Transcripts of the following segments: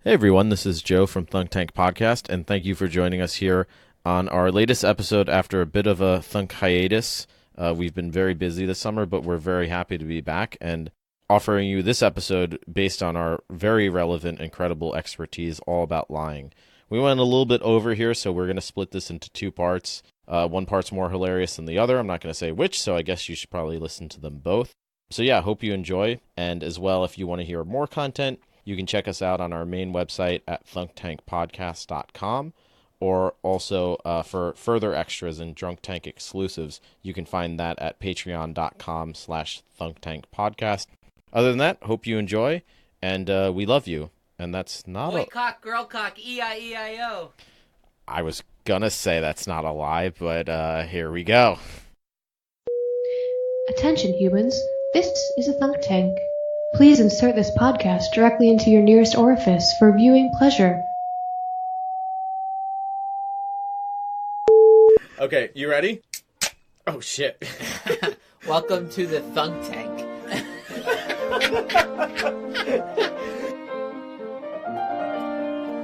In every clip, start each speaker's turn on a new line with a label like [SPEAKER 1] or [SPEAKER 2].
[SPEAKER 1] Hey everyone, this is Joe from Thunk Tank Podcast, and thank you for joining us here on our latest episode after a bit of a Thunk hiatus. We've been very busy this summer, but we're very happy to be back and offering you this episode based on our very relevant, incredible expertise all about lying. We went a little bit over here, so we're going to split this into two parts. One part's more hilarious than the other. I'm not going to say which, so I guess you should probably listen to them both. So yeah, hope you enjoy, and as well, if you want to hear more content, you can check us out on our main website at thunktankpodcast.com, or also for further extras and Drunk Tank exclusives, you can find that at patreon.com/thunktankpodcast. Other than that, hope you enjoy, and we love you. And that's not
[SPEAKER 2] Boy cock, girl cock, E-I-E-I-O.
[SPEAKER 1] I was gonna say that's not a lie, but here we go.
[SPEAKER 3] Attention humans, this is a Thunk Tank. Please insert this podcast directly into your nearest orifice for viewing pleasure.
[SPEAKER 1] Okay, you ready? Oh, shit.
[SPEAKER 2] Welcome to the Thunk Tank.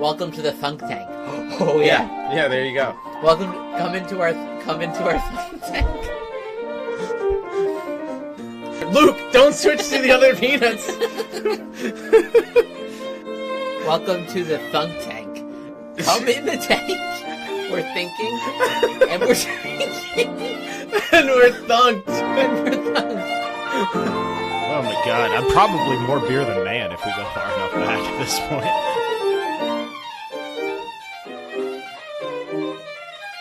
[SPEAKER 2] Welcome to the Thunk Tank.
[SPEAKER 1] Oh, yeah. Yeah, there you go.
[SPEAKER 2] Welcome, come into our Thunk Tank.
[SPEAKER 1] Luke, don't switch to the other peanuts.
[SPEAKER 2] Welcome to the Thunk Tank. Come in the tank. We're thinking, and we're drinking,
[SPEAKER 1] And we're thunked.
[SPEAKER 2] and we're thunked.
[SPEAKER 4] Oh my god, I'm probably more beer than man if we go far enough back at this point.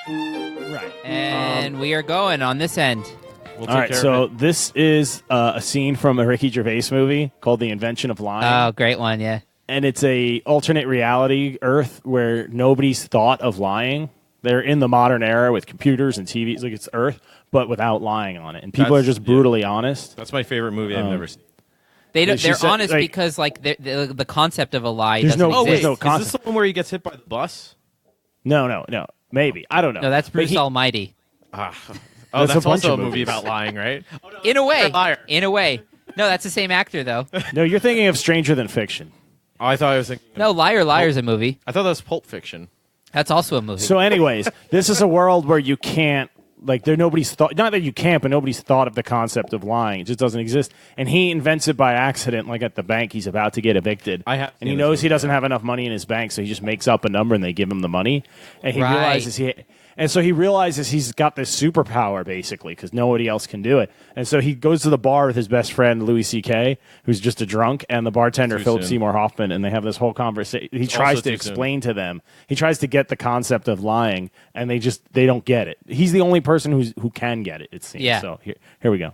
[SPEAKER 4] Right.
[SPEAKER 5] And we are going on this end.
[SPEAKER 1] We'll
[SPEAKER 4] All right, so this is a scene from a Ricky Gervais movie called The Invention of Lying.
[SPEAKER 5] Oh, great one, yeah.
[SPEAKER 4] And it's a alternate reality Earth where nobody's thought of lying. They're in the modern era with computers and TVs. Like it's Earth, but without lying on it. And people are just brutally honest.
[SPEAKER 1] That's my favorite movie I've never seen.
[SPEAKER 5] They're
[SPEAKER 4] She said,
[SPEAKER 5] honest
[SPEAKER 4] like-
[SPEAKER 5] because like the concept of a lie
[SPEAKER 4] There's
[SPEAKER 5] doesn't
[SPEAKER 4] no-
[SPEAKER 5] exist.
[SPEAKER 4] there's no
[SPEAKER 1] Is
[SPEAKER 4] concept.
[SPEAKER 1] this the one where he gets hit by the bus?
[SPEAKER 4] No. Maybe. I don't know.
[SPEAKER 5] No, that's
[SPEAKER 4] But
[SPEAKER 5] Bruce
[SPEAKER 4] he-
[SPEAKER 5] Almighty.
[SPEAKER 1] Oh,
[SPEAKER 4] That's
[SPEAKER 1] that's
[SPEAKER 4] a bunch
[SPEAKER 1] also a
[SPEAKER 4] of
[SPEAKER 1] movie
[SPEAKER 4] movies.
[SPEAKER 1] about lying, right?
[SPEAKER 5] In a way.
[SPEAKER 1] liar.
[SPEAKER 5] In a way. No, that's the same actor though.
[SPEAKER 4] No, you're thinking of Stranger Than Fiction.
[SPEAKER 1] Oh, I thought I was thinking.
[SPEAKER 5] No, Liar's a movie.
[SPEAKER 1] I thought that was Pulp Fiction.
[SPEAKER 5] That's also a movie.
[SPEAKER 4] So, anyways, this is a world where you can't, nobody's thought, not that you can't, but nobody's thought of the concept of lying. It just doesn't exist. And he invents it by accident, like at the bank. He's about to get evicted.
[SPEAKER 1] I have
[SPEAKER 4] and
[SPEAKER 1] seen
[SPEAKER 4] he
[SPEAKER 1] this
[SPEAKER 4] knows he
[SPEAKER 1] movie,
[SPEAKER 4] doesn't have enough money in his bank, so he just makes up a number and they give him the money. And he
[SPEAKER 5] Right.
[SPEAKER 4] realizes he realizes he's got this superpower, basically, because nobody else can do it. And so he goes to the bar with his best friend, Louis C.K., who's just a drunk, and the bartender,
[SPEAKER 1] Too
[SPEAKER 4] Philip
[SPEAKER 1] soon.
[SPEAKER 4] Seymour Hoffman, and they have this whole conversation. He tries to
[SPEAKER 1] too
[SPEAKER 4] explain to them. He tries to get the concept of lying, and they don't get it. He's the only person who can get it, it seems.
[SPEAKER 5] Yeah.
[SPEAKER 4] So here we go.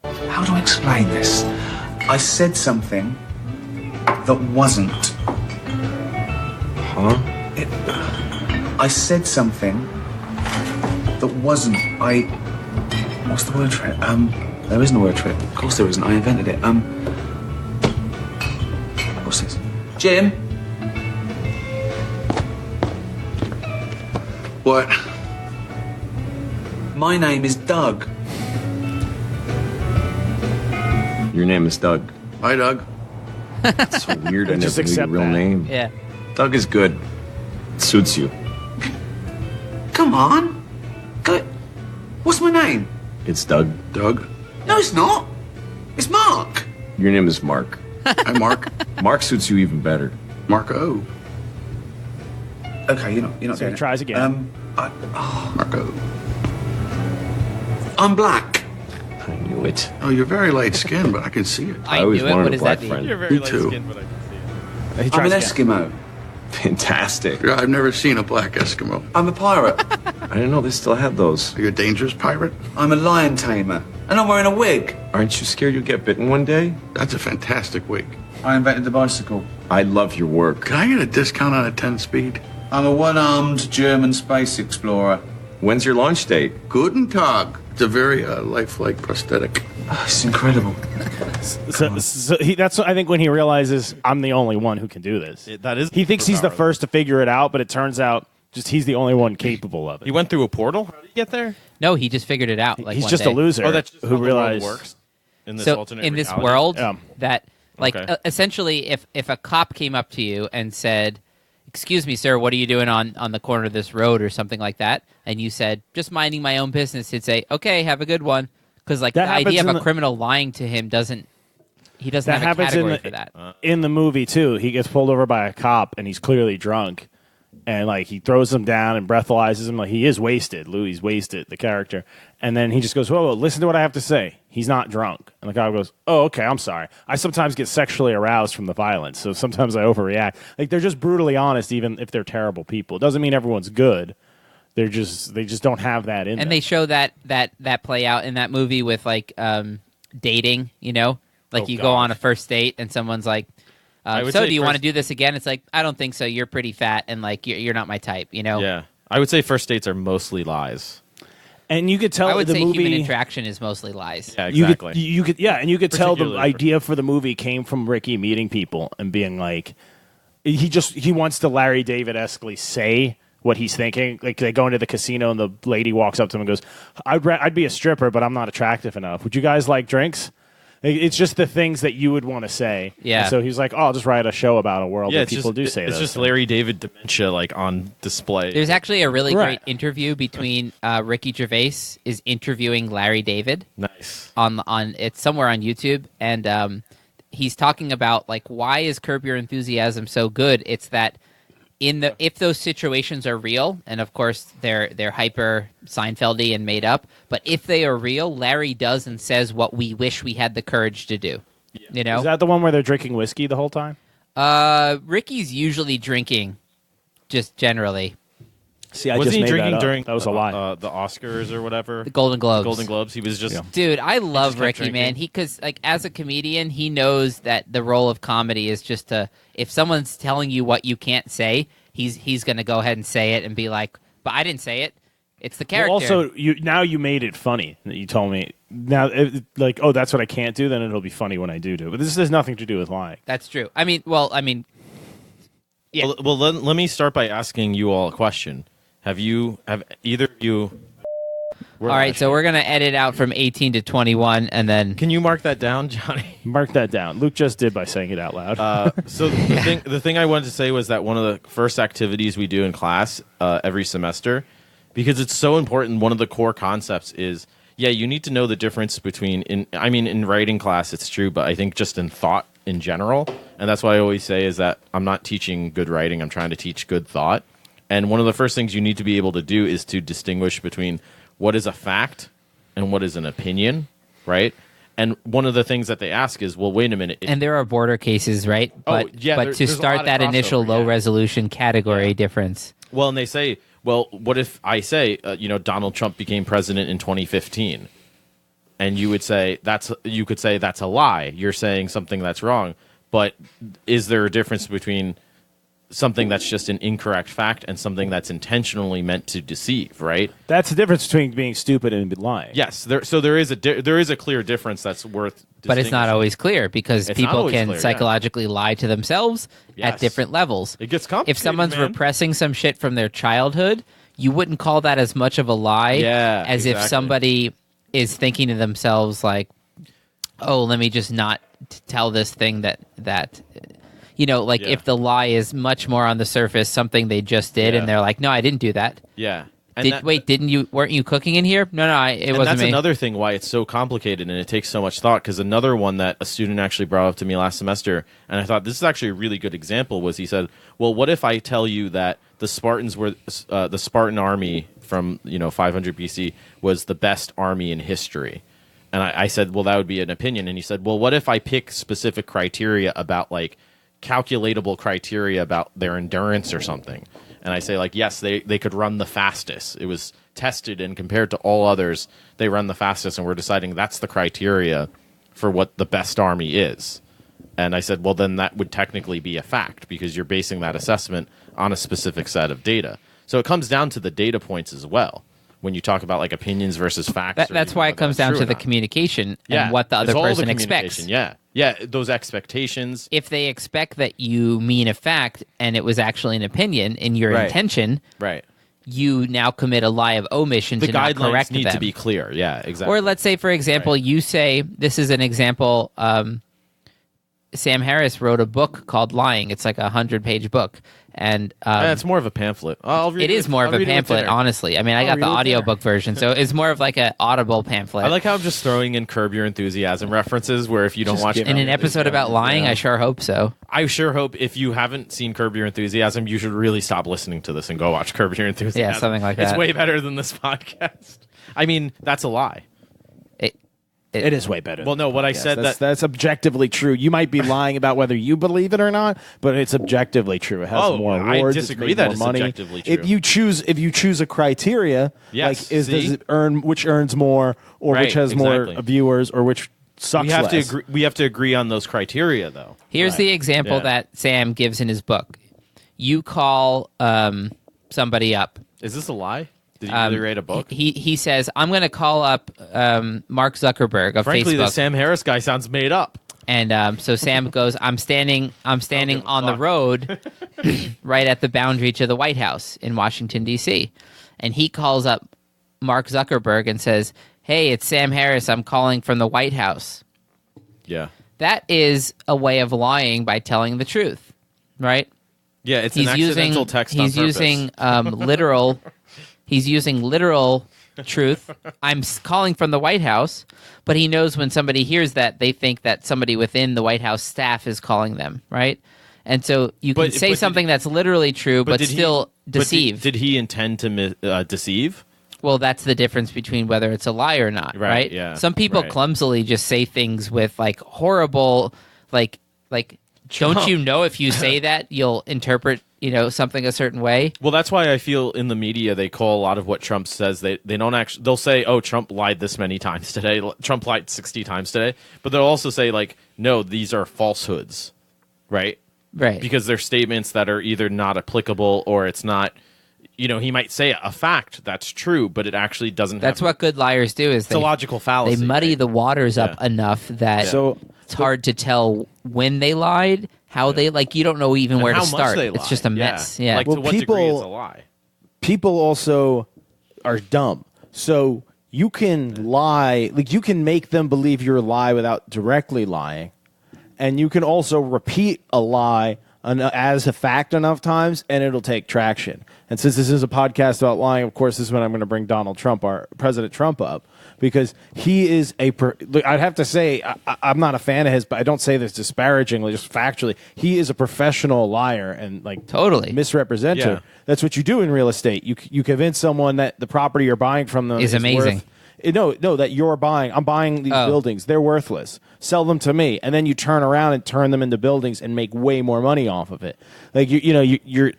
[SPEAKER 6] How do I explain this? I said something that wasn't.
[SPEAKER 7] Huh?
[SPEAKER 6] I said something that wasn't. What's the word for it? There isn't a word for it. Of course there isn't. I invented it. What's this? Jim?
[SPEAKER 7] What?
[SPEAKER 6] My name is Doug.
[SPEAKER 7] Your name is Doug.
[SPEAKER 8] Hi, Doug.
[SPEAKER 7] It's so weird. I
[SPEAKER 4] Just
[SPEAKER 7] never knew your
[SPEAKER 4] accept
[SPEAKER 7] real
[SPEAKER 4] that.
[SPEAKER 7] name.
[SPEAKER 5] yeah.
[SPEAKER 7] Doug is good. It suits you.
[SPEAKER 6] Come on. Go. What's my name?
[SPEAKER 7] It's Doug.
[SPEAKER 8] Doug.
[SPEAKER 6] No, it's not. It's Mark.
[SPEAKER 7] Your name is Mark.
[SPEAKER 8] Hi, Mark.
[SPEAKER 7] Mark suits you even better.
[SPEAKER 8] Marco.
[SPEAKER 6] Okay, you're not
[SPEAKER 4] So
[SPEAKER 6] doing
[SPEAKER 4] he
[SPEAKER 6] it.
[SPEAKER 4] tries again.
[SPEAKER 8] Marco.
[SPEAKER 6] I'm black.
[SPEAKER 7] I knew it.
[SPEAKER 8] Oh, you're very light skinned, but I can see it.
[SPEAKER 5] I
[SPEAKER 7] always
[SPEAKER 5] knew it.
[SPEAKER 7] wanted
[SPEAKER 5] What
[SPEAKER 7] a
[SPEAKER 5] does
[SPEAKER 7] black
[SPEAKER 5] that mean?
[SPEAKER 7] friend.
[SPEAKER 1] You're very
[SPEAKER 8] Me
[SPEAKER 1] light
[SPEAKER 8] too.
[SPEAKER 1] skinned, but I can see it.
[SPEAKER 4] He
[SPEAKER 6] I'm
[SPEAKER 4] tries
[SPEAKER 6] an
[SPEAKER 4] again.
[SPEAKER 6] Eskimo.
[SPEAKER 7] Fantastic.
[SPEAKER 8] Yeah, I've never seen a black Eskimo.
[SPEAKER 6] I'm a pirate.
[SPEAKER 7] I didn't know they still had those.
[SPEAKER 8] Are you a dangerous pirate?
[SPEAKER 6] I'm a lion tamer. And I'm wearing a wig.
[SPEAKER 7] Aren't you scared you'll get bitten one day?
[SPEAKER 8] That's a fantastic wig.
[SPEAKER 6] I invented the bicycle.
[SPEAKER 7] I love your work.
[SPEAKER 8] Can I get a discount on a 10-speed?
[SPEAKER 6] I'm a one-armed German space explorer.
[SPEAKER 7] When's your launch date?
[SPEAKER 8] Guten Tag. It's a very lifelike prosthetic.
[SPEAKER 6] It's incredible.
[SPEAKER 4] So that's I think when he realizes I'm the only one who can do this.
[SPEAKER 1] That is.
[SPEAKER 4] He thinks he's the
[SPEAKER 1] superpower.
[SPEAKER 4] first to figure it out, but it turns out just he's the only one capable of it.
[SPEAKER 1] He went through a portal. How did he get there?
[SPEAKER 5] No, he just figured it out. Like
[SPEAKER 4] he's
[SPEAKER 5] one
[SPEAKER 4] just
[SPEAKER 5] day.
[SPEAKER 4] a loser
[SPEAKER 1] Oh, that's just
[SPEAKER 4] who
[SPEAKER 1] how
[SPEAKER 4] realized
[SPEAKER 1] the world works in this
[SPEAKER 5] So
[SPEAKER 1] alternate
[SPEAKER 5] in this
[SPEAKER 1] reality?
[SPEAKER 5] world
[SPEAKER 4] Yeah.
[SPEAKER 5] that Like
[SPEAKER 1] Okay.
[SPEAKER 5] essentially, if a cop came up to you and said, "Excuse me, sir, what are you doing on the corner of this road?" or something like that, and you said, "Just minding my own business," he'd say, "Okay, have a good one," because like
[SPEAKER 4] That
[SPEAKER 5] the idea of
[SPEAKER 4] happens
[SPEAKER 5] a
[SPEAKER 4] in
[SPEAKER 5] criminal lying to him doesn't
[SPEAKER 4] That
[SPEAKER 5] have a
[SPEAKER 4] happens
[SPEAKER 5] category for that.
[SPEAKER 4] in the movie too. He gets pulled over by a cop and he's clearly drunk, and like he throws him down and breathalyzes him. Like he is wasted. Louis wasted, the character, and then he just goes, "Whoa, listen to what I have to say." He's not drunk, and the cop goes, "Oh, okay, I'm sorry. I sometimes get sexually aroused from the violence, so sometimes I overreact." Like they're just brutally honest, even if they're terrible people. It doesn't mean everyone's good. They just don't have that in them.
[SPEAKER 5] And they show that play out in that movie with like dating. You know, like you go on a first date and someone's like,
[SPEAKER 1] would
[SPEAKER 5] "So
[SPEAKER 1] say
[SPEAKER 5] do you want to
[SPEAKER 1] first-
[SPEAKER 5] do this again?" It's like, "I don't think so. You're pretty fat, and like you're not my type." You know.
[SPEAKER 1] Yeah. I would say first dates are mostly lies.
[SPEAKER 4] And you could tell
[SPEAKER 5] I would
[SPEAKER 4] the
[SPEAKER 5] say
[SPEAKER 4] movie.
[SPEAKER 5] human interaction is mostly lies.
[SPEAKER 1] Yeah,
[SPEAKER 4] You
[SPEAKER 1] exactly.
[SPEAKER 4] and you could tell the
[SPEAKER 1] Particularly
[SPEAKER 4] idea for the movie came from Ricky meeting people and being like, he wants to Larry David-esquely say what he's thinking. Like they go into the casino and the lady walks up to him and goes, "I'd be a stripper, but I'm not attractive enough. Would you guys like drinks?" It's just the things that you would want to say.
[SPEAKER 5] Yeah.
[SPEAKER 4] And so he's like, "Oh, I'll just write a show about a world where
[SPEAKER 1] it's
[SPEAKER 4] people
[SPEAKER 1] just,
[SPEAKER 4] do say
[SPEAKER 1] it's
[SPEAKER 4] those
[SPEAKER 1] just
[SPEAKER 4] things."
[SPEAKER 1] Larry David dementia like on display.
[SPEAKER 5] There's actually a really
[SPEAKER 4] Right.
[SPEAKER 5] great interview between Ricky Gervais is interviewing Larry David
[SPEAKER 1] Nice.
[SPEAKER 5] on it's somewhere on YouTube, and he's talking about like why is Curb Your Enthusiasm so good? It's that if those situations are real, and of course they're hyper Seinfeldy and made up, but if they are real, Larry does and says what we wish we had the courage to do. You know,
[SPEAKER 4] Is that the one where they're drinking whiskey the whole time?
[SPEAKER 5] Ricky's usually drinking, just generally.
[SPEAKER 4] See, I
[SPEAKER 1] Wasn't
[SPEAKER 4] just
[SPEAKER 1] he
[SPEAKER 4] made
[SPEAKER 1] drinking
[SPEAKER 4] that up.
[SPEAKER 1] during
[SPEAKER 4] That was a lie.
[SPEAKER 1] the Oscars or whatever?
[SPEAKER 5] The Golden Globes.
[SPEAKER 1] Golden Globes. He was just
[SPEAKER 4] Yeah.
[SPEAKER 5] Dude, I love
[SPEAKER 1] kept
[SPEAKER 5] Ricky, man.
[SPEAKER 1] drinking.
[SPEAKER 5] Because like as a comedian, he knows that the role of comedy is just to if someone's telling you what you can't say, he's going to go ahead and say it and be like, "But I didn't say it. It's the character."
[SPEAKER 4] Well, also, you made it funny that you told me. Now, like, oh, that's what I can't do. Then it'll be funny when I do it. But this has nothing to do with lying.
[SPEAKER 5] That's true. I memean, yeah.
[SPEAKER 1] Well, let me start by asking you all a question. Have either of you?
[SPEAKER 5] All right, so we're going to edit out from 18 to 21 and then
[SPEAKER 1] Can you mark that down, Johnny?
[SPEAKER 4] Mark that down. Luke just did by saying it out loud.
[SPEAKER 1] So the thing I wanted to say was that one of the first activities we do in class every semester, because it's so important. One of the core concepts is, you need to know the difference between in writing class it's true, but I think just in thought in general, and that's why I always say is that I'm not teaching good writing. I'm trying to teach good thought. And one of the first things you need to be able to do is to distinguish between what is a fact and what is an opinion, right? And one of the things that they ask is, well, wait a minute.
[SPEAKER 5] and there are border cases, right? But to
[SPEAKER 1] there's a
[SPEAKER 5] start
[SPEAKER 1] lot of
[SPEAKER 5] that initial
[SPEAKER 1] crossover,
[SPEAKER 5] low
[SPEAKER 1] yeah.
[SPEAKER 5] resolution category difference.
[SPEAKER 1] Well, and they say, well, what if I say, Donald Trump became president in 2015, and you could say that's a lie. You're saying something that's wrong. But is there a difference between something that's just an incorrect fact and something that's intentionally meant to deceive? Right?
[SPEAKER 4] That's the difference between being stupid and lying.
[SPEAKER 1] Yes. There is a clear difference that's worth.
[SPEAKER 5] But it's not
[SPEAKER 1] distinguishing.
[SPEAKER 5] always clear because
[SPEAKER 1] It's not
[SPEAKER 5] people
[SPEAKER 1] always
[SPEAKER 5] can
[SPEAKER 1] clear, yeah.
[SPEAKER 5] psychologically lie to themselves
[SPEAKER 1] Yes.
[SPEAKER 5] at different levels.
[SPEAKER 1] It gets complicated.
[SPEAKER 5] If someone's
[SPEAKER 1] man.
[SPEAKER 5] repressing some shit from their childhood, you wouldn't call that as much of a lie as if
[SPEAKER 1] exactly.
[SPEAKER 5] somebody is thinking to themselves like, "Oh, let me just not tell this thing that if the lie is much more on the surface, something they just did,
[SPEAKER 1] Yeah.
[SPEAKER 5] and they're like, "No, I didn't do that."
[SPEAKER 1] Yeah. And
[SPEAKER 5] Weren't you cooking in here? No, it
[SPEAKER 1] and
[SPEAKER 5] wasn't
[SPEAKER 1] that's
[SPEAKER 5] me.
[SPEAKER 1] another thing why it's so complicated and it takes so much thought, because another one that a student actually brought up to me last semester, and I thought this is actually a really good example, was he said, well, what if I tell you that the Spartans were the Spartan army from 500 BC was the best army in history? And I said, well, that would be an opinion. And he said, well, what if I pick specific criteria about like calculatable criteria about their endurance or something? And I say, like, yes, they could run the fastest. It was tested, and compared to all others, they run the fastest, and we're deciding that's the criteria for what the best army is. And I said, well, then that would technically be a fact, because you're basing that assessment on a specific set of data. So it comes down to the data points as well, when you talk about, like, opinions versus facts.
[SPEAKER 5] That's why it comes down to the communication and what the other
[SPEAKER 1] it's all
[SPEAKER 5] person
[SPEAKER 1] the
[SPEAKER 5] expects.
[SPEAKER 1] communication, Yeah, those expectations.
[SPEAKER 5] If they expect that you mean a fact and it was actually an opinion in your
[SPEAKER 1] Right.
[SPEAKER 5] intention,
[SPEAKER 1] Right.
[SPEAKER 5] you now commit a lie of omission
[SPEAKER 1] The
[SPEAKER 5] to not
[SPEAKER 1] guidelines
[SPEAKER 5] correct
[SPEAKER 1] need
[SPEAKER 5] them.
[SPEAKER 1] to be clear. Yeah, exactly.
[SPEAKER 5] Or let's say, for example, you say, this is an example, Sam Harris wrote a book called Lying. It's like a 100-page book. And
[SPEAKER 1] it's more of a pamphlet. I'll read
[SPEAKER 5] it is more of a pamphlet,
[SPEAKER 1] dinner.
[SPEAKER 5] honestly. I mean, I got the audiobook version, so it's more of like an audible pamphlet.
[SPEAKER 1] I like how I'm just throwing in Curb Your Enthusiasm references where if you don't watch
[SPEAKER 5] in an episode about lying, I sure hope so.
[SPEAKER 1] I sure hope if you haven't seen Curb Your Enthusiasm, you should really stop listening to this and go watch Curb Your Enthusiasm.
[SPEAKER 5] Yeah, something like that.
[SPEAKER 1] It's way better than this podcast. I mean, that's a lie.
[SPEAKER 4] It is way better.
[SPEAKER 1] Well, no, what I said
[SPEAKER 4] that's objectively true. You might be lying about whether you believe it or not, but it's objectively true. It has more awards.
[SPEAKER 1] I disagree
[SPEAKER 4] it's
[SPEAKER 1] that
[SPEAKER 4] more
[SPEAKER 1] it's
[SPEAKER 4] money.
[SPEAKER 1] objectively true.
[SPEAKER 4] If you choose a criteria,
[SPEAKER 1] yes,
[SPEAKER 4] does it earn which earns more, or which has more viewers, or which sucks less?
[SPEAKER 1] We have to agree on those criteria, though.
[SPEAKER 5] Here's the example that Sam gives in his book. You call somebody up.
[SPEAKER 1] Is this a lie? Did he really write a book?
[SPEAKER 5] He says, I'm going to call up Mark Zuckerberg of
[SPEAKER 1] Frankly,
[SPEAKER 5] Facebook.
[SPEAKER 1] the Sam Harris guy sounds made up.
[SPEAKER 5] And so Sam goes, I'm standing on the road right at the boundary to the White House in Washington, D.C. And he calls up Mark Zuckerberg and says, hey, it's Sam Harris. I'm calling from the White House.
[SPEAKER 1] Yeah.
[SPEAKER 5] That is a way of lying by telling the truth, right?
[SPEAKER 1] Yeah, it's an accidental text on purpose.
[SPEAKER 5] He's using literal... He's using literal truth. I'm calling from the White House, but he knows when somebody hears that, they think that somebody within the White House staff is calling them, right? And so you can say something that's literally true, but still deceive.
[SPEAKER 1] Did he intend to deceive?
[SPEAKER 5] Well, that's the difference between whether it's a lie or not, right?
[SPEAKER 1] Yeah.
[SPEAKER 5] Some people clumsily just say things with like horrible, like. Don't you know if you say that you'll interpret something a certain way?
[SPEAKER 1] Well, that's why I feel in the media they call a lot of what Trump says. They don't actually. They'll say, "Oh, Trump lied this many times today. Trump lied 60 times today," but they'll also say, like, "No, these are falsehoods," right?
[SPEAKER 5] Right.
[SPEAKER 1] Because they're statements that are either not applicable or it's not. He might say a fact that's true, but it actually doesn't.
[SPEAKER 5] That's what good liars do. Is
[SPEAKER 1] it's a logical fallacy.
[SPEAKER 5] They muddy the waters up enough that it's hard to tell when they lied, how they you don't know even where to start. It's just a mess. Yeah.
[SPEAKER 1] Like, to what degree is a lie?
[SPEAKER 4] People also are dumb, so you can lie. Like, you can make them believe you're a lie without directly lying, and you can also repeat a lie as a fact enough times, and it'll take traction. And since this is a podcast about lying, of course, this is when I'm going to bring Donald Trump, our President Trump, up, because he is I'd have to say, I'm not a fan of his, but I don't say this disparagingly, just factually. He is a professional liar and
[SPEAKER 5] totally
[SPEAKER 4] misrepresenter. Yeah. That's what you do in real estate. You convince someone that the property you're buying from them
[SPEAKER 5] is amazing.
[SPEAKER 4] No, that you're buying. I'm buying these buildings. They're worthless. Sell them to me, and then you turn around and turn them into buildings and make way more money off of it. Like you're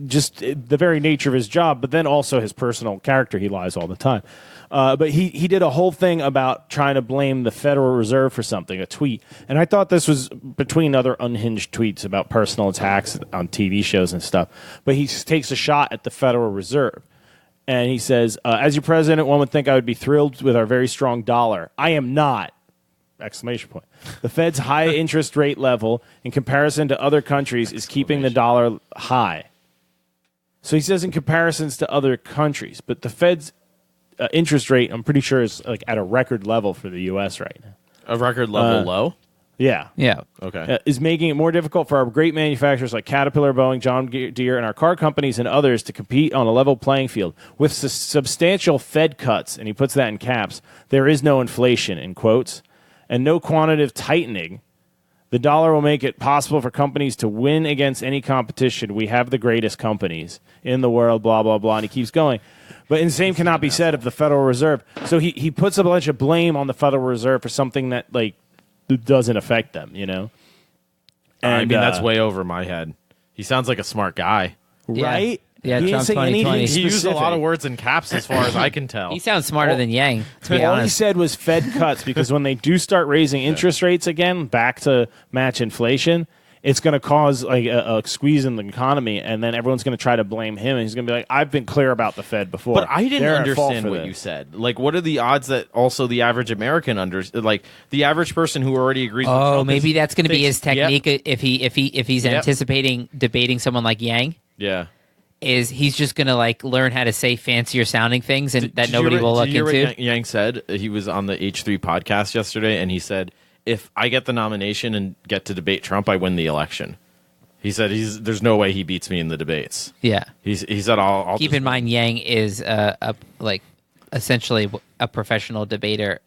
[SPEAKER 4] just the very nature of his job, but then also his personal character. He lies all the time. But he did a whole thing about trying to blame the Federal Reserve for something, a tweet. And I thought this was between other unhinged tweets about personal attacks on TV shows and stuff. But he takes a shot at the Federal Reserve. And he says, as your president, one would think I would be thrilled with our very strong dollar. I am not! Exclamation point. The Fed's high interest rate level in comparison to other countries is keeping the dollar high. So he says in comparisons to other countries, but the Fed's interest rate, I'm pretty sure, is at a record level for the U.S. right now.
[SPEAKER 1] A record level low?
[SPEAKER 4] Yeah.
[SPEAKER 5] Yeah.
[SPEAKER 1] Okay.
[SPEAKER 4] Is making it more difficult for our great manufacturers like Caterpillar, Boeing, John Deere, and our car companies and others to compete on a level playing field. With substantial Fed cuts, and he puts that in caps, there is no inflation, in quotes, and no quantitative tightening. The dollar will make it possible for companies to win against any competition. We have the greatest companies in the world, blah, blah, blah, and he keeps going. But the same cannot be said of the Federal Reserve. So he puts a bunch of blame on the Federal Reserve for something that, doesn't affect them, And,
[SPEAKER 1] I mean, that's way over my head. He sounds like a smart guy.
[SPEAKER 4] Right?
[SPEAKER 5] Yeah, Trump 2020.
[SPEAKER 1] He used a lot of words in caps as far as I can tell.
[SPEAKER 5] He sounds smarter than Yang, to be honest.
[SPEAKER 4] All he said was Fed cuts, because when they do start raising interest rates again, back to match inflation, it's going to cause a squeeze in the economy, and then everyone's going to try to blame him, and he's going to be like, I've been clear about the Fed before.
[SPEAKER 1] But I didn't
[SPEAKER 4] They're at fault
[SPEAKER 1] understand
[SPEAKER 4] for
[SPEAKER 1] what
[SPEAKER 4] this.
[SPEAKER 1] you said. What are the odds that also the average American the average person who already agrees with Trump
[SPEAKER 5] maybe that's going to be his technique.
[SPEAKER 1] Yep.
[SPEAKER 5] If he's anticipating debating someone like Yang.
[SPEAKER 1] Yeah.
[SPEAKER 5] Is he's just going to learn how to say fancier sounding things and that nobody will look into.
[SPEAKER 1] Yang said he was on the H3 podcast yesterday, and he said if I get the nomination and get to debate Trump, I win the election. He said there's no way he beats me in the debates.
[SPEAKER 5] Yeah.
[SPEAKER 1] He said I'll
[SPEAKER 5] keep in mind Yang is essentially a professional debater,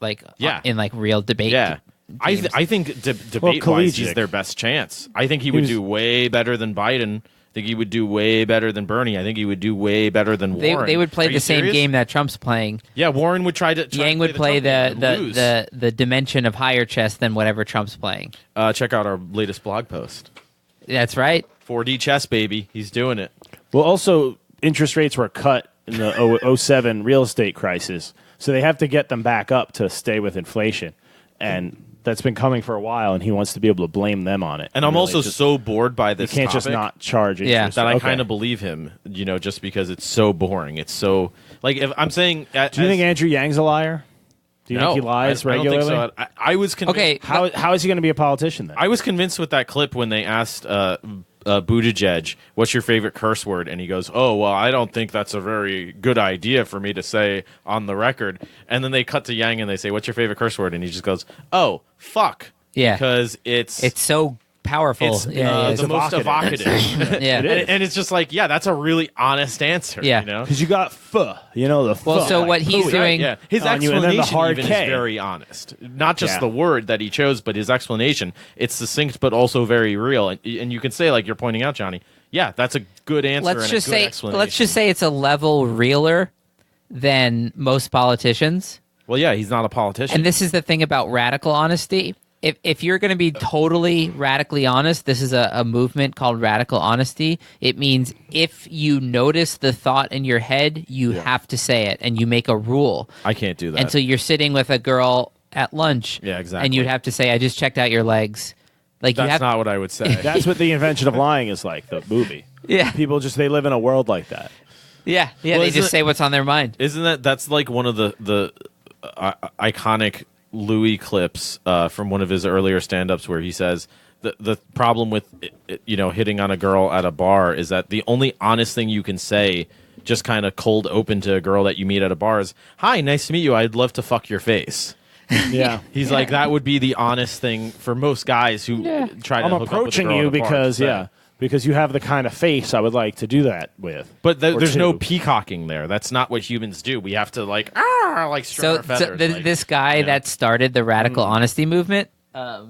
[SPEAKER 5] in real debate.
[SPEAKER 1] Yeah. I think debate-wise, he's their best chance. I think he would do way better than Biden. I think he would do way better than Bernie. I think he would do way better than Warren.
[SPEAKER 5] They would play the same game that Trump's playing.
[SPEAKER 1] Yeah, Warren would try to
[SPEAKER 5] Yang would play the dimension of higher chess than whatever Trump's playing.
[SPEAKER 1] Check out our latest blog post.
[SPEAKER 5] That's right.
[SPEAKER 1] 4D chess, baby. He's doing it.
[SPEAKER 4] Well, also, interest rates were cut in the 07 real estate crisis, so they have to get them back up to stay with inflation. And that's been coming for a while, and he wants to be able to blame them on it.
[SPEAKER 1] And I'm also so bored by this
[SPEAKER 4] You can't
[SPEAKER 1] topic
[SPEAKER 4] just not charge interest.
[SPEAKER 1] that I kind of believe him, just because it's so boring. It's so... if I'm saying...
[SPEAKER 4] Do you think Andrew Yang's a liar? Do you think he lies regularly?
[SPEAKER 1] I don't think so. I was convinced...
[SPEAKER 5] Okay.
[SPEAKER 4] How is he going to be a politician then?
[SPEAKER 1] I was convinced with that clip when they asked Buttigieg, what's your favorite curse word? And he goes, oh, well, I don't think that's a very good idea for me to say on the record. And then they cut to Yang and they say, what's your favorite curse word? And he just goes, oh, fuck.
[SPEAKER 5] Yeah.
[SPEAKER 1] Because it's
[SPEAKER 5] so powerful.
[SPEAKER 1] It's the most evocative.
[SPEAKER 5] Yeah.
[SPEAKER 1] And it's just like, yeah, that's a really honest answer.
[SPEAKER 5] Yeah.
[SPEAKER 4] Because you got the
[SPEAKER 5] Well, so what he's doing...
[SPEAKER 1] Yeah. His
[SPEAKER 4] and then
[SPEAKER 1] explanation
[SPEAKER 4] the hard
[SPEAKER 1] even
[SPEAKER 4] K.
[SPEAKER 1] is very honest. Not just the word that he chose, but his explanation. It's succinct, but also very real. And you can say, like you're pointing out, Johnny, yeah, that's a good answer and a good explanation.
[SPEAKER 5] Let's just say it's a level realer than most politicians.
[SPEAKER 1] Well, yeah, he's not a politician.
[SPEAKER 5] And this is the thing about radical honesty. If you're going to be totally radically honest, this is a movement called radical honesty. It means if you notice the thought in your head, you have to say it, and you make a rule.
[SPEAKER 1] I can't do that.
[SPEAKER 5] And so you're sitting with a girl at lunch,
[SPEAKER 1] exactly.
[SPEAKER 5] And you'd have to say, I just checked out your legs.
[SPEAKER 1] That's not what I would say.
[SPEAKER 4] That's what the invention of lying is like, the movie.
[SPEAKER 5] Yeah.
[SPEAKER 4] People they live in a world like that.
[SPEAKER 5] Yeah, they just say what's on their mind.
[SPEAKER 1] That's like one of the iconic Louis clips from one of his earlier stand-ups where he says the problem with hitting on a girl at a bar is that the only honest thing you can say, just kind of cold open to a girl that you meet at a bar, is, hi, nice to meet you, I'd love to fuck your face.
[SPEAKER 4] Yeah.
[SPEAKER 1] He's like, that would be the honest thing for most guys who try to
[SPEAKER 4] I'm
[SPEAKER 1] hook up with a
[SPEAKER 4] approaching
[SPEAKER 1] girl
[SPEAKER 4] you
[SPEAKER 1] at a bar,
[SPEAKER 4] because you have the kind of face I would like to do that with.
[SPEAKER 1] But there's no peacocking there. That's not what humans do. We have to strut our feathers.
[SPEAKER 5] This guy that started the radical honesty movement, let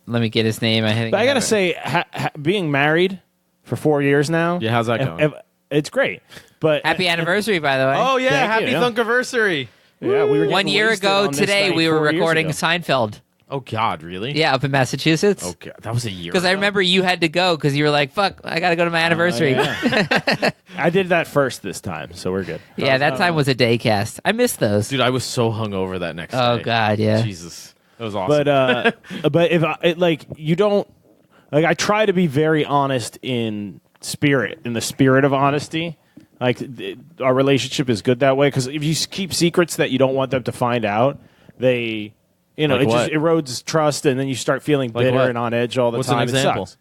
[SPEAKER 5] me get his name. I
[SPEAKER 4] got to say, being married for 4 years now.
[SPEAKER 1] Yeah, how's that going?
[SPEAKER 4] It's great. But
[SPEAKER 5] happy anniversary, by the way.
[SPEAKER 1] Oh, yeah,
[SPEAKER 4] Thank
[SPEAKER 1] happy
[SPEAKER 4] you,
[SPEAKER 1] Thunkiversary.
[SPEAKER 4] Yeah, we were
[SPEAKER 5] 1 year ago today, we were recording Seinfeld.
[SPEAKER 1] Oh, God, really?
[SPEAKER 5] Yeah, up in Massachusetts.
[SPEAKER 1] Okay, that was a year
[SPEAKER 5] Because I remember you had to go because you were like, fuck, I got to go to my anniversary.
[SPEAKER 4] I did that first this time, so we're good.
[SPEAKER 5] Yeah, that time was a day cast. I missed those.
[SPEAKER 1] Dude, I was so hungover that next day.
[SPEAKER 5] Oh, God, yeah.
[SPEAKER 1] Jesus. That was awesome.
[SPEAKER 4] But if you don't, I try to be very honest in the spirit of honesty. Our relationship is good that way, because if you keep secrets that you don't want them to find out, it just erodes trust, and then you start feeling bitter and on edge all the
[SPEAKER 1] What's
[SPEAKER 4] time.
[SPEAKER 1] An example?
[SPEAKER 4] It sucks.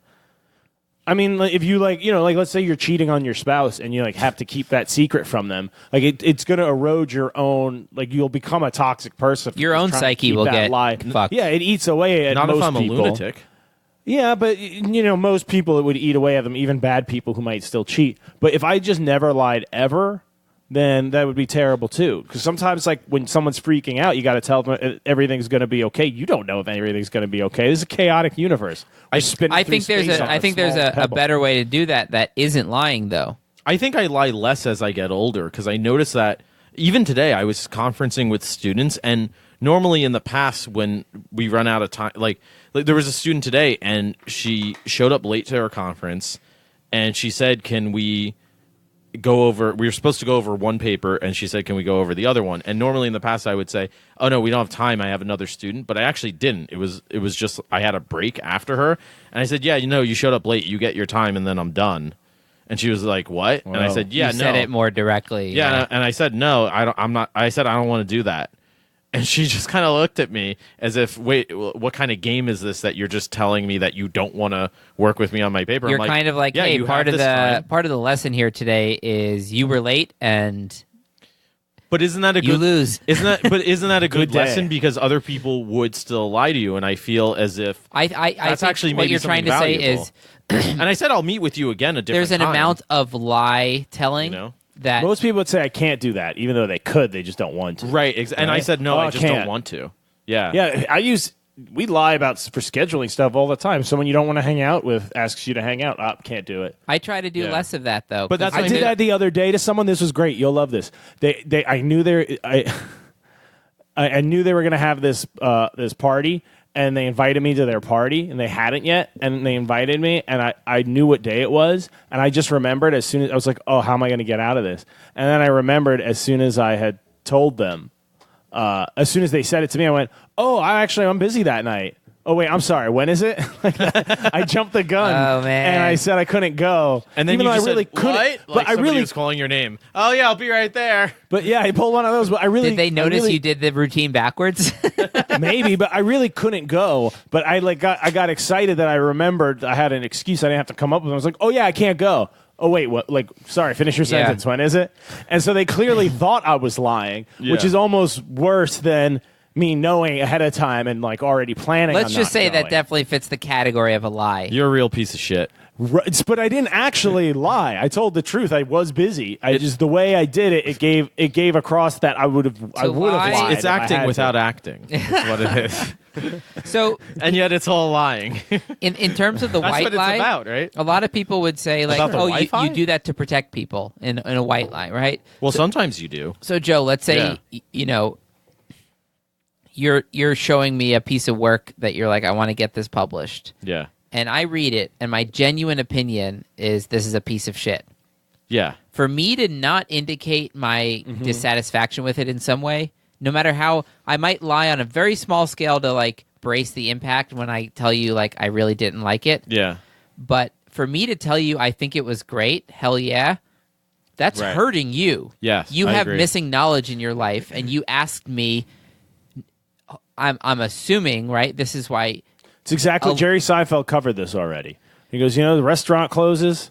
[SPEAKER 4] I mean, if you let's say you're cheating on your spouse and you have to keep that secret from them, it's going to erode your own, you'll become a toxic person.
[SPEAKER 5] Your own psyche will get fucked.
[SPEAKER 4] Yeah, it eats away at
[SPEAKER 1] Not
[SPEAKER 4] most
[SPEAKER 1] if I'm
[SPEAKER 4] people.
[SPEAKER 1] a lunatic.
[SPEAKER 4] Yeah, but most people, it would eat away at them, even bad people who might still cheat. But if I just never lied ever, then that would be terrible too. Because sometimes, when someone's freaking out, you got to tell them everything's going to be okay. You don't know if everything's going to be okay. This is a chaotic universe.
[SPEAKER 5] I think there's a better way to do that isn't lying, though.
[SPEAKER 1] I think I lie less as I get older, because I noticed that even today I was conferencing with students, and normally in the past when we run out of time, like there was a student today and she showed up late to her conference, and she said, can we were supposed to go over one paper, and she said, can we go over the other one? And normally in the past I would say, oh no, we don't have time, I have another student. But I actually didn't. It was just I had a break after her, and I said, yeah, you showed up late, you get your time, and then I'm done. And she was like, what?
[SPEAKER 4] Wow.
[SPEAKER 1] And I said, yeah,
[SPEAKER 5] you said it more directly.
[SPEAKER 1] Yeah, and I said, no, I said I don't want to do that. And she just kind of looked at me as if, wait, what kind of game is this that you're just telling me that you don't want to work with me on my paper?
[SPEAKER 5] You're kind of like,
[SPEAKER 1] yeah,
[SPEAKER 5] hey, part of the lesson here today is you were late, and
[SPEAKER 1] But isn't that a
[SPEAKER 5] You
[SPEAKER 1] good
[SPEAKER 5] lose.
[SPEAKER 1] Isn't that a good
[SPEAKER 4] Good day.
[SPEAKER 1] lesson? Because other people would still lie to you, and I feel as if
[SPEAKER 5] I
[SPEAKER 1] that's
[SPEAKER 5] think
[SPEAKER 1] actually
[SPEAKER 5] what
[SPEAKER 1] maybe
[SPEAKER 5] you're trying to
[SPEAKER 1] something
[SPEAKER 5] say
[SPEAKER 1] valuable.
[SPEAKER 5] is
[SPEAKER 1] And I said I'll meet with you again a different
[SPEAKER 5] there's an
[SPEAKER 1] time,
[SPEAKER 5] amount of lie telling
[SPEAKER 1] you know?
[SPEAKER 5] that
[SPEAKER 4] Most people would say I can't do that, even though they could. They just don't want to.
[SPEAKER 1] Right. And I
[SPEAKER 4] Right?
[SPEAKER 1] said no,
[SPEAKER 4] Oh,
[SPEAKER 1] I
[SPEAKER 4] I
[SPEAKER 1] just don't
[SPEAKER 4] can't.
[SPEAKER 1] want to. Yeah.
[SPEAKER 4] Yeah, we lie for scheduling stuff all the time. Someone you don't want to hang out with asks you to hang out. Can't do it.
[SPEAKER 5] I try to do
[SPEAKER 1] Yeah.
[SPEAKER 5] less of that though.
[SPEAKER 1] But that's
[SPEAKER 5] 'cause
[SPEAKER 1] what
[SPEAKER 4] I
[SPEAKER 1] I
[SPEAKER 4] did
[SPEAKER 1] mean-
[SPEAKER 4] that the other day to someone. This was great. You'll love this. I knew I knew they were going to have this party, and they invited me to their party, and they hadn't yet, and they invited me, and I knew what day it was, and I just remembered as soon as I was like, oh, how am I going to get out of this? And then I remembered as soon as I had told them, as soon as they said it to me, I went, oh, I'm busy that night. Oh, wait, I'm sorry. When is it? I jumped the gun.
[SPEAKER 5] Oh, man.
[SPEAKER 4] And I said I couldn't go.
[SPEAKER 1] And then
[SPEAKER 4] even
[SPEAKER 1] you
[SPEAKER 4] though
[SPEAKER 1] just
[SPEAKER 4] I really
[SPEAKER 1] said,
[SPEAKER 4] couldn't.
[SPEAKER 1] what?
[SPEAKER 4] But
[SPEAKER 1] Like
[SPEAKER 4] I
[SPEAKER 1] somebody
[SPEAKER 4] really
[SPEAKER 1] was calling your name. Oh, yeah, I'll be right there.
[SPEAKER 4] But yeah, I pulled one of those. But I really
[SPEAKER 5] did they notice
[SPEAKER 4] I really,
[SPEAKER 5] you did the routine backwards?
[SPEAKER 4] maybe, but I really couldn't go. But I got excited that I remembered I had an excuse I didn't have to come up with. I was like, oh yeah, I can't go. Oh wait, what? Like, sorry, finish your
[SPEAKER 5] Yeah.
[SPEAKER 4] sentence. When is it? And so they clearly thought I was lying, which
[SPEAKER 1] Yeah.
[SPEAKER 4] is almost worse than me knowing ahead of time and like already planning.
[SPEAKER 5] Let's
[SPEAKER 4] on
[SPEAKER 5] just
[SPEAKER 4] not
[SPEAKER 5] say that
[SPEAKER 4] going.
[SPEAKER 5] definitely fits the category of a lie.
[SPEAKER 1] You're a real piece of shit.
[SPEAKER 4] Right, but I didn't actually lie. I told the truth. I was busy. I just the way I did it. It gave across that I would have
[SPEAKER 5] lie-
[SPEAKER 4] lied.
[SPEAKER 1] It's
[SPEAKER 4] if I
[SPEAKER 1] acting
[SPEAKER 4] had
[SPEAKER 1] without
[SPEAKER 4] to.
[SPEAKER 1] acting. That's what it is.
[SPEAKER 5] So
[SPEAKER 1] And yet it's all lying.
[SPEAKER 5] in terms of the
[SPEAKER 1] That's
[SPEAKER 5] white
[SPEAKER 1] what it's
[SPEAKER 5] lie,
[SPEAKER 1] about, right?
[SPEAKER 5] a lot of people would say like,
[SPEAKER 1] About the
[SPEAKER 5] oh,
[SPEAKER 1] Wi-Fi?
[SPEAKER 5] you do that to protect people in a white lie, right?
[SPEAKER 1] Well, sometimes you do.
[SPEAKER 5] So Joe, let's say
[SPEAKER 1] Yeah.
[SPEAKER 5] you know you're showing me a piece of work that you're like, I want to get this published,
[SPEAKER 1] Yeah.
[SPEAKER 5] and I read it, and my genuine opinion is this is a piece of shit.
[SPEAKER 1] Yeah.
[SPEAKER 5] For me to not indicate my
[SPEAKER 1] Mm-hmm.
[SPEAKER 5] dissatisfaction with it in some way, no matter how I might lie on a very small scale to like brace the impact when I tell you like I really didn't like it,
[SPEAKER 1] Yeah.
[SPEAKER 5] but for me to tell you I think it was great, hell yeah, that's
[SPEAKER 1] Right.
[SPEAKER 5] hurting you.
[SPEAKER 1] Yes,
[SPEAKER 5] You
[SPEAKER 1] I
[SPEAKER 5] have
[SPEAKER 1] agree.
[SPEAKER 5] missing knowledge in your life, and you asked me. I'm assuming, right? This is why.
[SPEAKER 4] It's exactly.
[SPEAKER 5] Oh.
[SPEAKER 4] Jerry Seinfeld covered this already. He goes, the restaurant closes,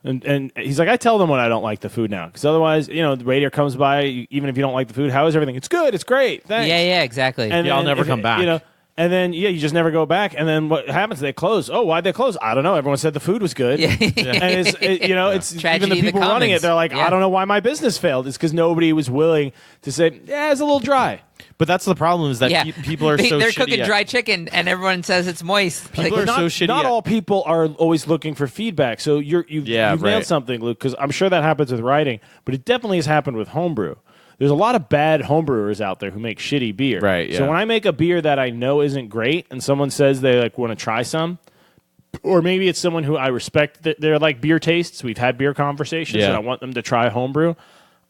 [SPEAKER 4] and he's like, I tell them when I don't like the food now, because otherwise, the waiter comes by, even if you don't like the food, how is everything? It's good. It's great. Thanks.
[SPEAKER 5] Yeah, exactly.
[SPEAKER 4] And
[SPEAKER 1] Yeah, I'll
[SPEAKER 4] then
[SPEAKER 1] never
[SPEAKER 4] if
[SPEAKER 1] come back.
[SPEAKER 4] And then you just never go back. And then what happens? They close. Oh, why'd they close? I don't know. Everyone said the food was good.
[SPEAKER 5] Yeah.
[SPEAKER 4] And it's it's
[SPEAKER 5] Tragedy
[SPEAKER 4] even the
[SPEAKER 5] of the
[SPEAKER 4] people running
[SPEAKER 5] commons.
[SPEAKER 4] it. They're like,
[SPEAKER 5] Yeah.
[SPEAKER 4] I don't know why my business failed. It's because nobody was willing to say, yeah, it's a little dry.
[SPEAKER 1] But that's the problem is that
[SPEAKER 5] Yeah.
[SPEAKER 1] people are so
[SPEAKER 5] They're
[SPEAKER 1] shitty
[SPEAKER 5] cooking
[SPEAKER 1] at-
[SPEAKER 5] dry chicken, and everyone says it's moist.
[SPEAKER 1] People are
[SPEAKER 4] not,
[SPEAKER 1] so shitty
[SPEAKER 4] Not
[SPEAKER 1] at-
[SPEAKER 4] all people are always looking for feedback. So you've nailed
[SPEAKER 1] right.
[SPEAKER 4] something, Luke, because I'm sure that happens with writing, but it definitely has happened with homebrew. There's a lot of bad homebrewers out there who make shitty beer.
[SPEAKER 1] Right,
[SPEAKER 4] So
[SPEAKER 1] yeah.
[SPEAKER 4] when I make a beer that I know isn't great, and someone says they like want to try some, or maybe it's someone who I respect, that they're like beer tastes. We've had beer conversations,
[SPEAKER 1] Yeah.
[SPEAKER 4] and I want them to try homebrew.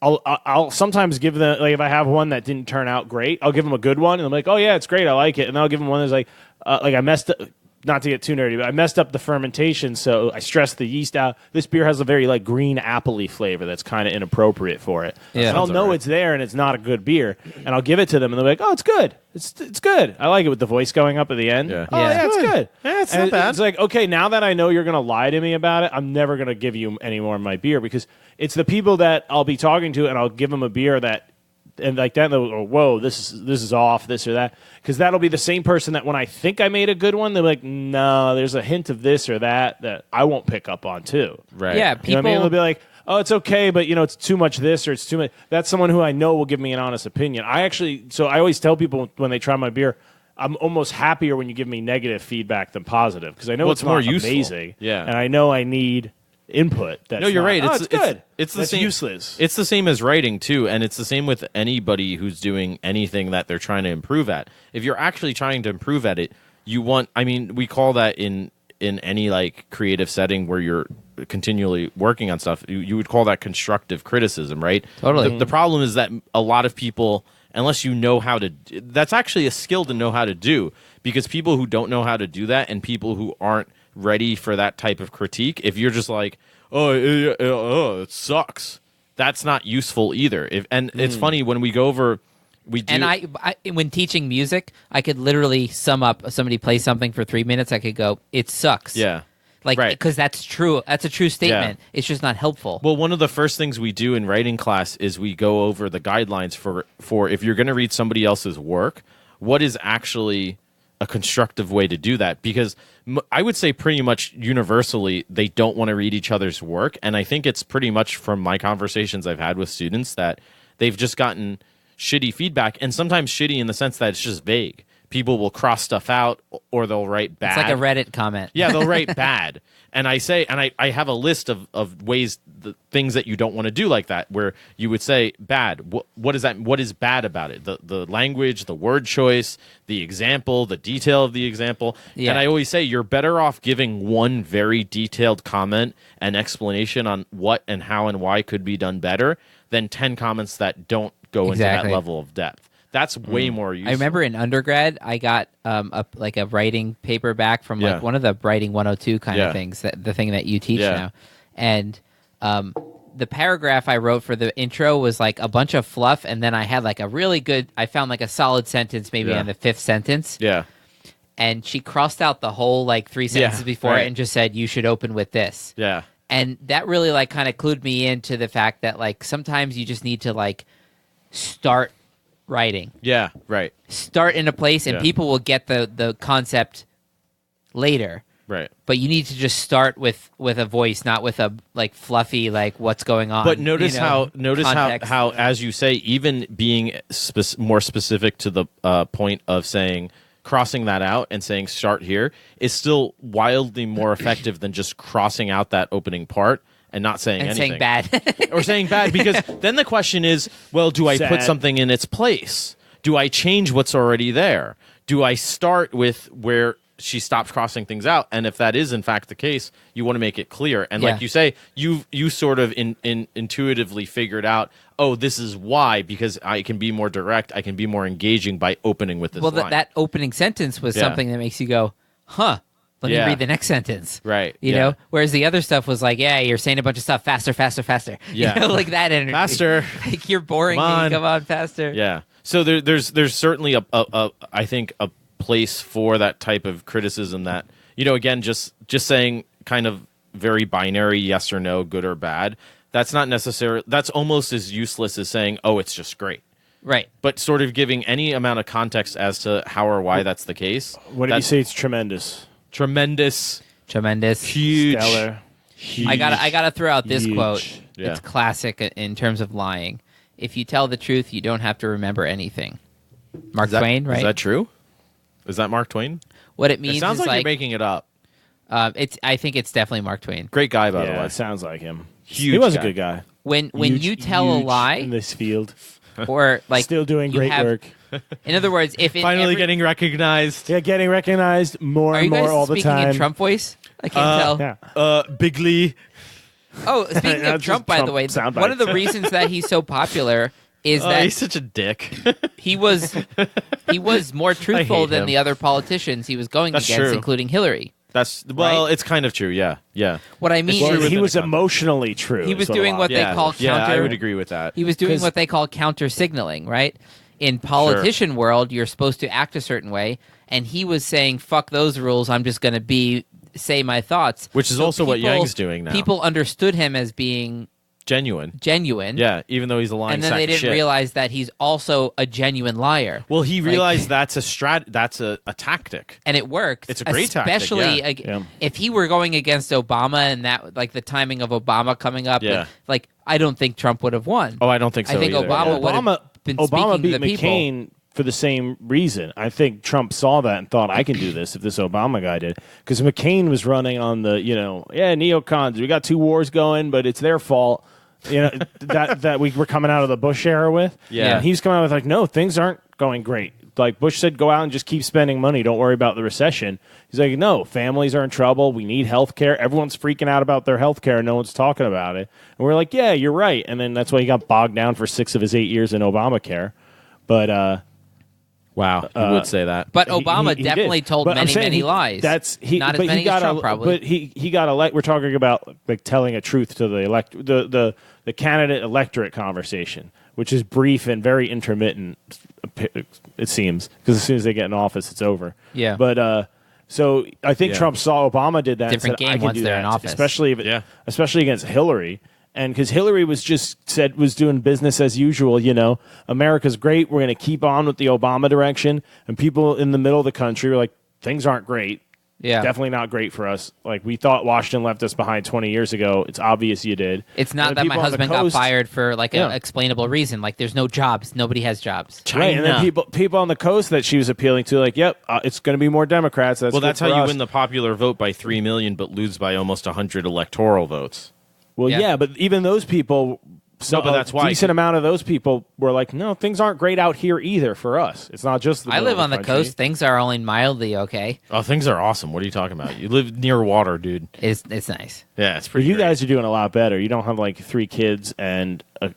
[SPEAKER 4] I'll sometimes give them, like, if I have one that didn't turn out great, I'll give them a good one, and I'm like, oh yeah, it's great, I like it, and then I'll give them one that's like I messed up. Not to get too nerdy, but I messed up the fermentation, so I stressed the yeast out. This beer has a very like green appley flavor that's kind of inappropriate for it.
[SPEAKER 5] Yeah.
[SPEAKER 4] And I'll
[SPEAKER 1] Sounds
[SPEAKER 4] know
[SPEAKER 1] alright.
[SPEAKER 4] it's there and it's not a good beer, and I'll give it to them, and they're like, "Oh, it's good. It's good. I like it with the voice going up at the end.
[SPEAKER 1] Yeah.
[SPEAKER 4] Oh
[SPEAKER 5] Yeah.
[SPEAKER 4] yeah, it's good.
[SPEAKER 1] Yeah, it's
[SPEAKER 4] And
[SPEAKER 1] not bad.
[SPEAKER 4] It's like, okay, now that I know you're gonna lie to me about it, I'm never gonna give you any more of my beer, because it's the people that I'll be talking to, and I'll give them a beer that. And like that, they'll go, whoa, this is off, this or that. Because that'll be the same person that when I think I made a good one, they're like, no, there's a hint of this or that I won't pick up on too.
[SPEAKER 1] Right.
[SPEAKER 5] Yeah,
[SPEAKER 4] You know what I
[SPEAKER 5] people.
[SPEAKER 4] mean? They'll be like, oh, it's okay, but it's too much this or it's too much. That's someone who I know will give me an honest opinion. I always tell people when they try my beer, I'm almost happier when you give me negative feedback than positive, because I know
[SPEAKER 1] Well,
[SPEAKER 4] it's
[SPEAKER 1] it's more
[SPEAKER 4] not
[SPEAKER 1] useful.
[SPEAKER 4] amazing.
[SPEAKER 1] Yeah.
[SPEAKER 4] And I know I need input. That's
[SPEAKER 1] No, you're
[SPEAKER 4] not,
[SPEAKER 1] right.
[SPEAKER 4] "Oh,
[SPEAKER 1] It's
[SPEAKER 4] it's good.
[SPEAKER 1] It's the
[SPEAKER 4] That's
[SPEAKER 1] same.
[SPEAKER 4] useless.
[SPEAKER 1] It's the same as writing too, and it's the same with anybody who's doing anything that they're trying to improve at. If you're actually trying to improve at it, you want. I mean, we call that in any like creative setting where you're continually working on stuff. You would call that constructive criticism, right?
[SPEAKER 5] Totally.
[SPEAKER 1] The problem is that a lot of people, unless you know how to, that's actually a skill to know how to do, because people who don't know how to do that and people who aren't ready for that type of critique, if you're just like, oh, it sucks, that's not useful either. It's funny when we go over, we do.
[SPEAKER 5] And I, when teaching music, I could literally sum up somebody plays something for 3 minutes. I could go, it sucks.
[SPEAKER 1] Yeah.
[SPEAKER 5] Like,
[SPEAKER 1] Right.
[SPEAKER 5] because that's true. That's a true statement. It's just not helpful.
[SPEAKER 1] Well, one of the first things we do in writing class is we go over the guidelines for if you're going to read somebody else's work, what is actually a constructive way to do that? Because I would say pretty much universally they don't want to read each other's work, and I think it's pretty much from my conversations I've had with students that they've just gotten shitty feedback, and sometimes shitty in the sense that it's just vague. People will cross stuff out, or they'll write bad.
[SPEAKER 5] It's like a Reddit comment.
[SPEAKER 1] Yeah, they'll write bad. And I say, and I have a list of ways, the things that you don't want to do like that, where you would say bad. What is that? What is bad about it? The language, the word choice, the example, the detail of the example.
[SPEAKER 5] Yeah.
[SPEAKER 1] And I always say you're better off giving one very detailed comment and explanation on what and how and why could be done better than 10 comments that don't go into that level of depth. That's way more useful.
[SPEAKER 5] I remember in undergrad, I got a writing paper back from like one of the Writing 102 kind of things, the thing that you teach now. And the paragraph I wrote for the intro was like a bunch of fluff, and then I had like a really good, I found like a solid sentence maybe on the 5th sentence.
[SPEAKER 1] Yeah.
[SPEAKER 5] And she crossed out the whole like 3 sentences before it and just said, you should open with this.
[SPEAKER 1] Yeah.
[SPEAKER 5] And that really like kind of clued me into the fact that like sometimes you just need to like start writing.
[SPEAKER 1] Yeah, right.
[SPEAKER 5] Start in a place and people will get the concept later.
[SPEAKER 1] Right.
[SPEAKER 5] But you need to just start with a voice, not with a like fluffy like what's going on.
[SPEAKER 1] But notice
[SPEAKER 5] context.
[SPEAKER 1] how as you say, even being more specific to the point of saying crossing that out and saying start here is still wildly more effective than just crossing out that opening part and not saying anything.
[SPEAKER 5] Saying bad.
[SPEAKER 1] Or saying bad, because then the question is, well, do I put
[SPEAKER 4] Sad.
[SPEAKER 1] something in its place? Do I change what's already there? Do I start with where she stops crossing things out? And if that is in fact the case, you want to make it clear. And like you say, you sort of intuitively figured out, oh, this is why, because I can be more direct, I can be more engaging by opening with this line.
[SPEAKER 5] Well, that opening sentence was something that makes you go, huh. Let me read the next sentence.
[SPEAKER 1] Right.
[SPEAKER 5] You know? Whereas the other stuff was like, yeah, you're saying a bunch of stuff faster, faster, faster.
[SPEAKER 1] Yeah.
[SPEAKER 5] You know, like that energy.
[SPEAKER 1] Faster.
[SPEAKER 5] Like you're boring me. Come on, faster.
[SPEAKER 1] Yeah. So there's certainly a I think a place for that type of criticism that, you know, again, just saying kind of very binary yes or no, good or bad. That's not necessarily, that's almost as useless as saying, oh, it's just great.
[SPEAKER 5] Right.
[SPEAKER 1] But sort of giving any amount of context as to how or why that's the case.
[SPEAKER 4] What did you say? It's tremendous.
[SPEAKER 1] Tremendous.
[SPEAKER 5] Huge.
[SPEAKER 4] Stellar. Huge.
[SPEAKER 5] I gotta throw out this
[SPEAKER 4] Huge.
[SPEAKER 5] quote.
[SPEAKER 1] Yeah.
[SPEAKER 5] It's classic in terms of lying. If you tell the truth, you don't have to remember anything. Mark Twain, right?
[SPEAKER 1] Is that true? Is that Mark Twain?
[SPEAKER 5] What it means
[SPEAKER 1] It sounds
[SPEAKER 5] is
[SPEAKER 1] like you're making it up.
[SPEAKER 5] I think it's definitely Mark Twain.
[SPEAKER 1] Great guy, by the
[SPEAKER 4] Yeah,
[SPEAKER 1] way.
[SPEAKER 4] it sounds like him.
[SPEAKER 1] Huge
[SPEAKER 4] He was
[SPEAKER 1] guy.
[SPEAKER 4] a good guy.
[SPEAKER 5] When
[SPEAKER 4] Huge-
[SPEAKER 5] you tell a
[SPEAKER 4] huge
[SPEAKER 5] lie
[SPEAKER 4] in this field,
[SPEAKER 5] or like
[SPEAKER 4] still doing
[SPEAKER 5] you
[SPEAKER 4] great
[SPEAKER 5] have-
[SPEAKER 4] work.
[SPEAKER 5] In other words, if in
[SPEAKER 1] Finally
[SPEAKER 5] every,
[SPEAKER 1] getting recognized.
[SPEAKER 4] Yeah, getting recognized more
[SPEAKER 5] are
[SPEAKER 4] and
[SPEAKER 5] you guys
[SPEAKER 4] more all the
[SPEAKER 5] speaking
[SPEAKER 4] time.
[SPEAKER 5] in Trump voice? I can't tell.
[SPEAKER 4] Yeah.
[SPEAKER 1] Bigly.
[SPEAKER 5] Oh, speaking
[SPEAKER 4] That's
[SPEAKER 5] of Trump,
[SPEAKER 4] just
[SPEAKER 5] by the
[SPEAKER 4] Trump
[SPEAKER 5] way,
[SPEAKER 4] sound
[SPEAKER 5] one of the
[SPEAKER 4] bites.
[SPEAKER 5] reasons that he's so popular is
[SPEAKER 1] Oh,
[SPEAKER 5] that
[SPEAKER 1] he's such a dick.
[SPEAKER 5] he was more truthful
[SPEAKER 1] hate
[SPEAKER 5] than
[SPEAKER 1] him.
[SPEAKER 5] the other politicians he was going
[SPEAKER 1] That's
[SPEAKER 5] against,
[SPEAKER 1] true.
[SPEAKER 5] including Hillary.
[SPEAKER 1] That's well,
[SPEAKER 5] Right?
[SPEAKER 1] It's kind of true. Yeah, yeah.
[SPEAKER 5] What I mean
[SPEAKER 1] true
[SPEAKER 5] is
[SPEAKER 1] within
[SPEAKER 4] He was
[SPEAKER 1] the context.
[SPEAKER 4] emotionally true.
[SPEAKER 5] He
[SPEAKER 4] is
[SPEAKER 5] was
[SPEAKER 4] a
[SPEAKER 5] doing
[SPEAKER 4] lot
[SPEAKER 5] what
[SPEAKER 4] of
[SPEAKER 5] they
[SPEAKER 1] Yeah,
[SPEAKER 5] call
[SPEAKER 1] yeah, I
[SPEAKER 5] counter-
[SPEAKER 1] would agree with that.
[SPEAKER 5] he was doing
[SPEAKER 4] 'Cause-
[SPEAKER 5] what they call counter signaling, right? In politician world, you're supposed to act a certain way, and he was saying, "Fuck those rules. I'm just going to say my thoughts."
[SPEAKER 1] Which is also what Yang's doing now.
[SPEAKER 5] People understood him as being
[SPEAKER 1] Genuine.
[SPEAKER 5] genuine,
[SPEAKER 1] Yeah, even though he's a lying
[SPEAKER 5] and then
[SPEAKER 1] sack
[SPEAKER 5] they
[SPEAKER 1] of
[SPEAKER 5] didn't
[SPEAKER 1] shit.
[SPEAKER 5] realize that he's also a genuine liar.
[SPEAKER 1] Well, he realized that's a tactic.
[SPEAKER 5] And it worked.
[SPEAKER 1] It's a great tactic,
[SPEAKER 5] especially
[SPEAKER 1] yeah.
[SPEAKER 4] Yeah.
[SPEAKER 5] if he were going against Obama and that like the timing of Obama coming up.
[SPEAKER 1] Yeah.
[SPEAKER 5] Like I don't think Trump would have won.
[SPEAKER 1] Oh, I don't think so
[SPEAKER 5] I think
[SPEAKER 1] either.
[SPEAKER 5] Obama would have been speaking
[SPEAKER 4] beat
[SPEAKER 5] to the people.
[SPEAKER 4] McCain for the same reason. I think Trump saw that and thought, I can do this if this Obama guy did. Because McCain was running on the, neocons. We got 2 wars going, but it's their fault. That we were coming out of the Bush era with.
[SPEAKER 1] Yeah.
[SPEAKER 4] And he's coming out with like, no, things aren't going great. Like Bush said, go out and just keep spending money. Don't worry about the recession. He's like, no, families are in trouble. We need health care. Everyone's freaking out about their health care. No one's talking about it. And we're like, yeah, you're right. And then that's why he got bogged down for 6 of his 8 years in Obamacare. But
[SPEAKER 1] Wow, you would say that.
[SPEAKER 5] But
[SPEAKER 4] he-
[SPEAKER 5] Obama
[SPEAKER 4] he
[SPEAKER 5] definitely
[SPEAKER 4] did.
[SPEAKER 5] told
[SPEAKER 4] But I'm
[SPEAKER 5] many,
[SPEAKER 4] saying
[SPEAKER 5] many
[SPEAKER 4] he-
[SPEAKER 5] lies.
[SPEAKER 4] That's
[SPEAKER 5] not as many as Trump, probably.
[SPEAKER 4] But he got elected. We're talking about like telling a truth to the candidate electorate conversation, which is brief and very intermittent. It seems because as soon as they get in office, it's over.
[SPEAKER 5] Yeah.
[SPEAKER 4] But So I think
[SPEAKER 1] Yeah.
[SPEAKER 4] Trump saw Obama did that.
[SPEAKER 5] Different
[SPEAKER 4] and said,
[SPEAKER 5] game
[SPEAKER 4] I can
[SPEAKER 5] once
[SPEAKER 4] do
[SPEAKER 5] they're
[SPEAKER 4] that,
[SPEAKER 5] in office.
[SPEAKER 4] especially against Hillary. And because Hillary was doing business as usual, America's great. We're going to keep on with the Obama direction. And people in the middle of the country were like, things aren't great.
[SPEAKER 5] Yeah.
[SPEAKER 4] Definitely not great for us. Like, we thought Washington left us behind 20 years ago. It's obvious you did.
[SPEAKER 5] It's not
[SPEAKER 4] And
[SPEAKER 5] that my
[SPEAKER 4] people on the
[SPEAKER 5] husband got
[SPEAKER 4] coast-
[SPEAKER 5] fired for like
[SPEAKER 4] Yeah.
[SPEAKER 5] an explainable reason. Like, there's no jobs. Nobody has jobs.
[SPEAKER 4] Right, and then people on the coast that she was appealing to, like, yep, it's going to be more Democrats. That's
[SPEAKER 1] Well,
[SPEAKER 4] good
[SPEAKER 1] that's
[SPEAKER 4] for
[SPEAKER 1] how you
[SPEAKER 4] us.
[SPEAKER 1] win the popular vote by 3 million, but lose by almost 100 electoral votes.
[SPEAKER 4] Well,
[SPEAKER 5] Yeah.
[SPEAKER 4] yeah, but even those people,
[SPEAKER 1] No, but that's why-
[SPEAKER 4] a decent amount of those people were like, no, things aren't great out here either for us. It's not just the
[SPEAKER 5] I
[SPEAKER 4] middle
[SPEAKER 5] live
[SPEAKER 4] of
[SPEAKER 5] on the
[SPEAKER 4] country.
[SPEAKER 5] coast. Things are only mildly okay.
[SPEAKER 1] Oh, things are awesome. What are you talking about? You live near water, dude.
[SPEAKER 5] It's nice.
[SPEAKER 1] Yeah, it's
[SPEAKER 4] But
[SPEAKER 1] pretty.
[SPEAKER 4] you
[SPEAKER 1] great.
[SPEAKER 4] guys are doing a lot better. You don't have like 3 kids and a